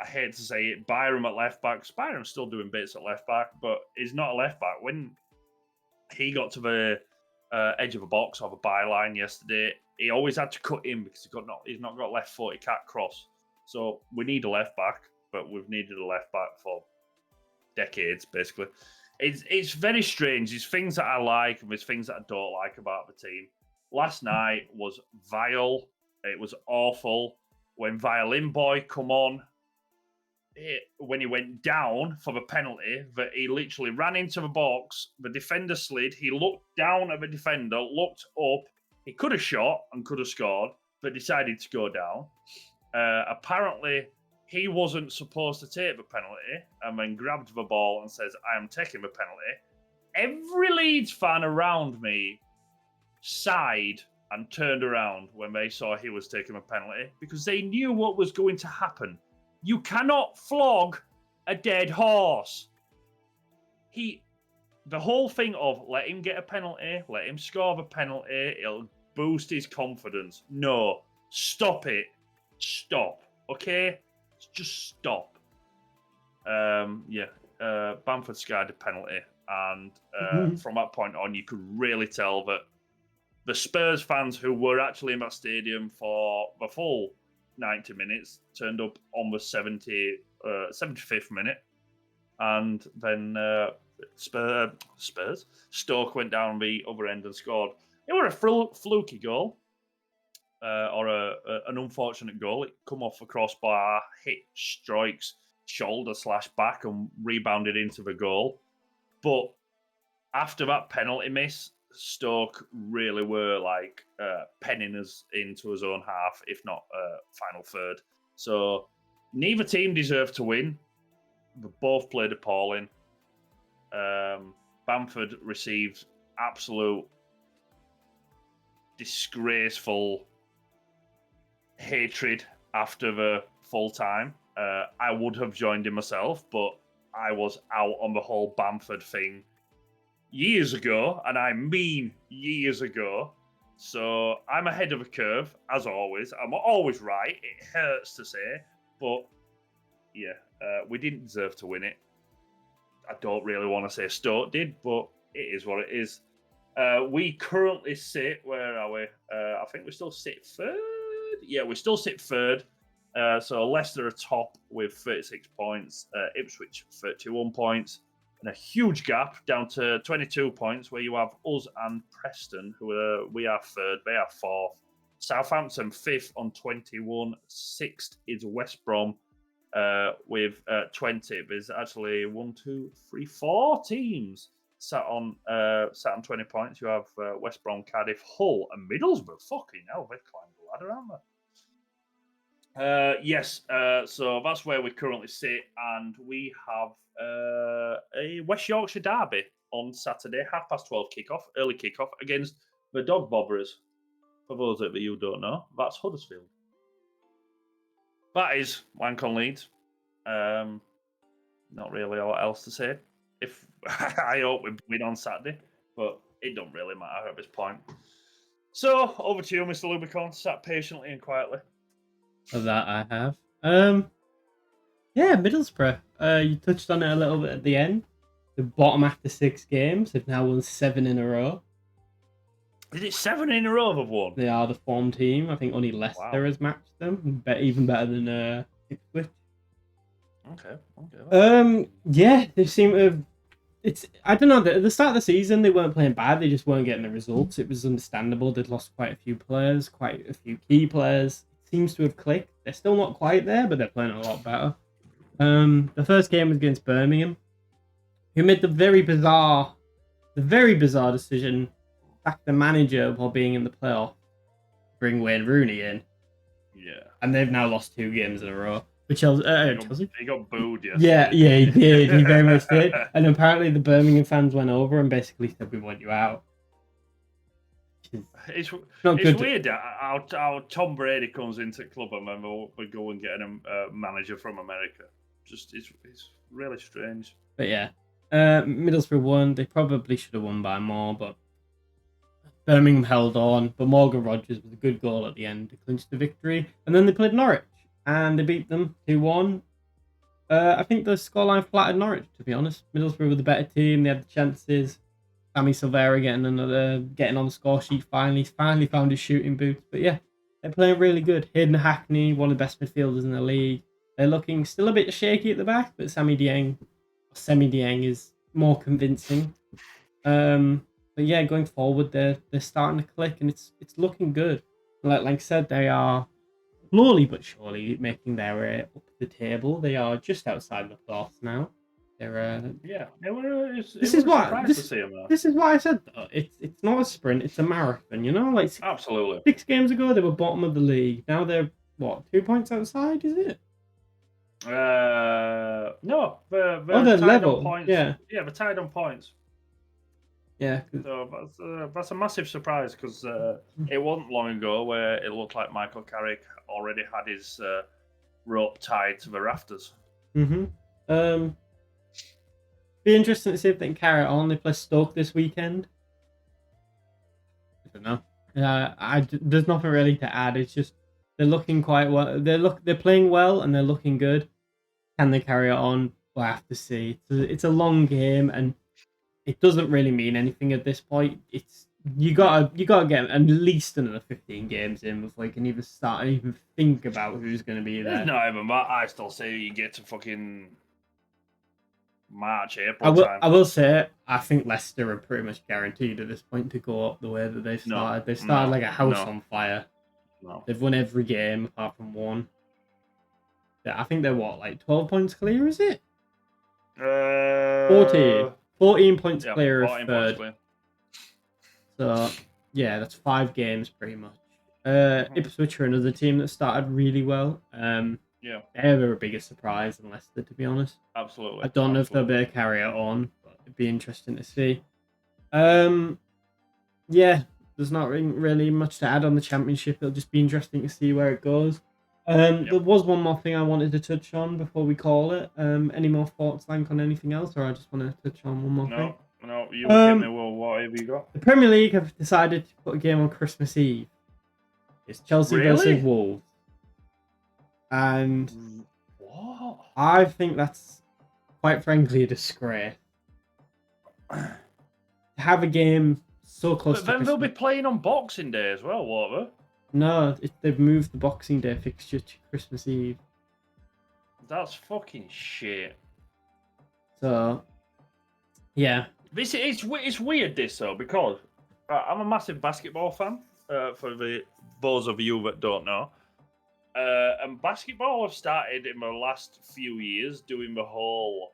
I hate to say it, Byram at left back. Byram's still doing bits at left back, but he's not a left back. When he got to the edge of a box or the byline yesterday, he always had to cut in because he's not got left foot. He can't cross. So we need a left back, but we've needed a left back for decades, basically. It's very strange. There's things that I like and there's things that I don't like about the team. Last night was vile. It was awful. When Violin Boy come on, when he went down for the penalty, that he literally ran into the box, the defender slid, he looked down at the defender, looked up, he could have shot and could have scored, but decided to go down. Apparently, he wasn't supposed to take the penalty, and then grabbed the ball and says, I am taking the penalty. Every Leeds fan around me sighed and turned around when they saw he was taking a penalty, because they knew what was going to happen. You cannot flog a dead horse. The whole thing of let him get a penalty, let him score the penalty, he'll boost his confidence. No, stop it. Stop. Okay? Just stop. Bamford skied a penalty, and from that point on, you could really tell that the Spurs fans who were actually in that stadium for the full 90 minutes turned up on the 75th minute, and then Stoke went down the other end and scored. It was a fluky goal, or an unfortunate goal. It come off a crossbar, hit Strike's shoulder/back, and rebounded into the goal. But after that penalty miss, Stoke really were like penning us into his own half, if not final third. So neither team deserved to win. They both played appalling. Bamford received absolute disgraceful hatred after the full time. I would have joined him myself, but I was out on the whole Bamford thing years ago, and I mean years ago. So I'm ahead of the curve, as always. I'm always right. It hurts to say, but yeah, we didn't deserve to win it. I don't really want to say Stoke did, but it is what it is. We currently sit, where are we? I think we still sit third. Yeah, we still sit third. So Leicester are top with 36 points, Ipswich 31 points, and a huge gap down to 22 points, where you have us and Preston, we are third, they are fourth. Southampton fifth on 21, sixth is West Brom with 20. There's actually 4 teams sat on 20 points. You have West Brom, Cardiff, Hull, and Middlesbrough. Fucking hell, they've climbed the ladder, aren't they? Yes, so that's where we currently sit, and we have a West Yorkshire derby on Saturday, 12:30 kickoff, early kickoff against the Dog Bobberers. For those of you who don't know, that's Huddersfield. That is Lank on Leeds. Not really a lot else to say. If I hope we win on Saturday, but it don't really matter at this point. So over to you, Mr. Lewbcon. Sat patiently and quietly. That I have. Yeah, Middlesbrough. You touched on it a little bit at the end. The bottom after 6 games. They've now won 7 in a row. Is it 7 in a row they've won? They are the form team. I think only Leicester has matched them. Even better than Ipswich. Okay. Yeah, they seem to have... I don't know. At the start of the season, they weren't playing bad. They just weren't getting the results. It was understandable. They'd lost quite a few players, quite a few key players. It seems to have clicked. They're still not quite there, but they're playing a lot better. The first game was against Birmingham, who made the very bizarre decision, sack the manager while being in the playoff, bring Wayne Rooney in. Yeah. And they've now lost 2 games in a row. But Chelsea? He got booed yesterday. Yeah, he did. He very much did. And apparently the Birmingham fans went over and basically said, we want you out. It's weird how Tom Brady comes into the club and then we go and get a manager from America. It's really strange. But yeah, Middlesbrough won. They probably should have won by more, but Birmingham held on. But Morgan Rogers with a good goal at the end to clinch the victory. And then they played Norwich and they beat them 2-1. I think the scoreline flattered Norwich, to be honest. Middlesbrough were the better team. They had the chances. Sammy Silvera getting on the score sheet finally found his shooting boots. But yeah, they're playing really good. Hayden Hackney, one of the best midfielders in the league. They're looking still a bit shaky at the back, but Semi Dieng is more convincing. But yeah, going forward, they're starting to click, and it's looking good. Like Lank said, they are slowly but surely making their way up the table. They are just outside the playoffs now. This is what I said though. It's not a sprint, it's a marathon, you know? Like absolutely. 6 games ago they were bottom of the league. Now they're 2 points outside, is it? No, they're tied level. On points. Yeah, they're tied on points. Yeah. So that's a massive surprise because it wasn't long ago where it looked like Michael Carrick already had his rope tied to the rafters. Be interesting to see if they can carry it on. They play Stoke this weekend. I don't know. There's nothing really to add. It's just they're looking quite well. They're playing well and they're looking good. Can they carry it on? We'll have to see. It's a long game and it doesn't really mean anything at this point. It's you gotta get at least another 15 games in before you can even start and even think about who's going to be There's there. not even that. I still say you get to fucking March, I April will. time. I will say I think Leicester are pretty much guaranteed at this point to go up the way that they've started. No, They've started no, like a house no. on fire. No. They've won every game apart from one. Yeah, I think they're what, like 12 points clear, is it? 14 points Yeah, clear of 14 points third. clear. So yeah, that's 5 games pretty much. Mhm. Ipswich are another team that started really well. Yeah, They were a bigger surprise than Leicester, to be honest. absolutely. I don't know if they'll be able to carry it on, but it'd be interesting to see. Yeah, there's not really much to add on the championship. It'll just be interesting to see where it goes. There was one more thing I wanted to touch on before we call it. Any more thoughts, Lank, on anything else, or I just want to touch on one more thing? No, you hit me. Well, what have you got? The Premier League have decided to put a game on Christmas Eve. It's Chelsea versus Wolves, and what? I think that's quite frankly a disgrace. To have a game so close But to then Christmas. they'll be playing on Boxing Day as well, won't No, they've moved the Boxing Day fixture to Christmas Eve. they? That's fucking shit. So, yeah. It's weird this though because I'm a massive basketball fan. For those of you that don't know, and basketball have started in the last few years doing the whole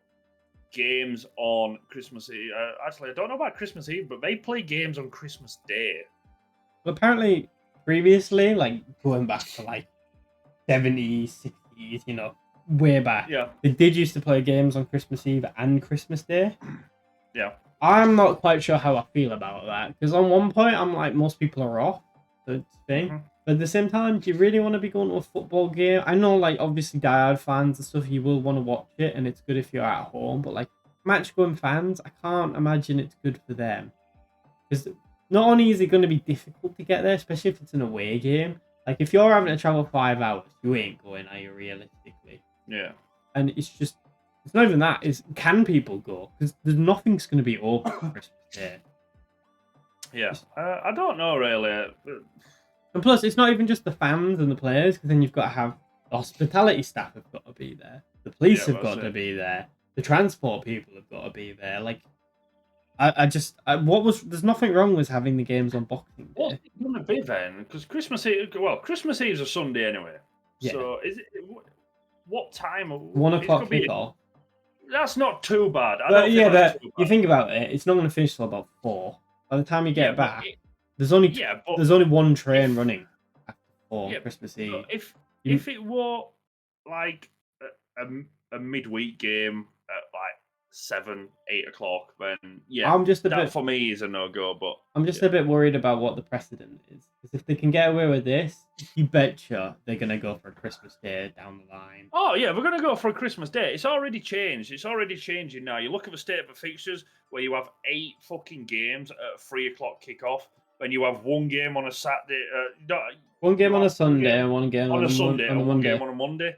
games on Christmas Eve. Actually, I don't know about Christmas Eve, but they play games on Christmas Day. Well, apparently, previously, like going back to like 70s, 60s, way back, Yeah, they did used to play games on Christmas Eve and Christmas Day. yeah. I'm not quite sure how I feel about that because on one point, I'm like, most people are off the thing. Mhm. But at the same time, do you really want to be going to a football game? I know, like, obviously, diehard fans and stuff, you will want to watch it, and it's good if you're at home. But, like, match-going fans, I can't imagine it's good for them. Because not only is it going to be difficult to get there, especially if it's an away game. Like, if you're having to travel 5 hours, you ain't going, are you, realistically? Yeah. And it's just, it's not even that. It's, can people go? Because there's nothing's going to be open for Christmas Day. Yeah. I don't know, really. And plus, it's not even just the fans and the players, because then you've got to have the hospitality staff have got to be there, the police have got to be there, the transport people have got to be there. Like, there's nothing wrong with having the games on Boxing Day. What's it going to be then? Because Christmas Eve's a Sunday anyway. Yeah. So is it? What time? 1 o'clock kickoff. That's not too bad. You think about it, it's not going to finish till about 4. By the time you get back, there's only one train running after 4 Christmas Eve. If it were like a midweek game at like 7, 8 o'clock, then for me is a no go. But I'm just a bit worried about what the precedent is, because if they can get away with this, you betcha they're gonna go for a Christmas Day down the line. Oh yeah, we're gonna go for a Christmas Day. It's already changed. It's already changing now. You look at the state of the fixtures where you have 8 fucking games at 3 o'clock kickoff. When you have 1 game on a Saturday, one game on a Sunday and one game on a Sunday, and one game on a Monday.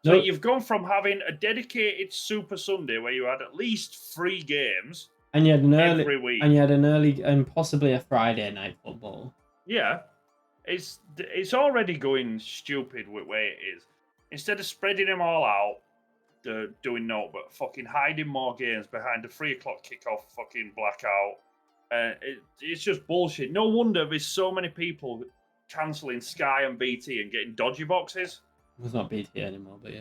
So Nope. you've gone from having a dedicated Super Sunday where you had at least 3 games, and you had every week, and you had an early and possibly a Friday night football. Yeah, it's already going stupid with where it is. Instead of spreading them all out, they're doing no but fucking hiding more games behind the 3 o'clock kickoff fucking blackout. It's just bullshit. No wonder there's so many people cancelling Sky and BT and getting dodgy boxes. It's not BT anymore, but yeah.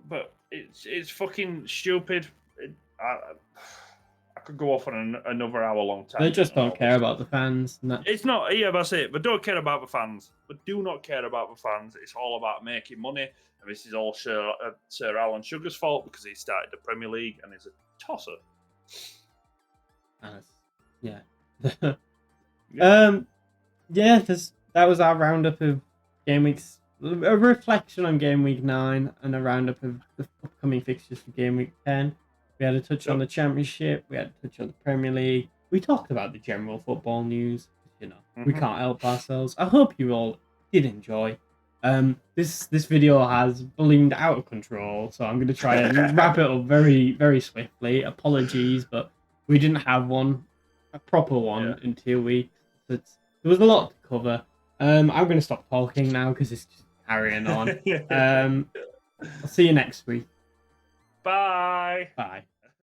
But it's fucking stupid. I could go off on another hour-long time. They just don't care about the fans. It's not. Yeah, that's it. They don't care about the fans. They do not care about the fans. It's all about making money. And this is all Sir Alan Sugar's fault because he started the Premier League and he's a tosser. Yeah. That was our roundup of game weeks. A reflection on game week 9 and a roundup of the upcoming fixtures for game week 10. We had a touch on the Championship. We had a touch on the Premier League. We talked about the general football news. we can't help ourselves. I hope you all did enjoy. This video has ballooned out of control, so I'm going to try and wrap it up very, very swiftly. Apologies, but we didn't have a proper one in 2 weeks. There was a lot to cover. I'm going to stop talking now because it's just carrying on. I'll see you next week. Bye. Bye.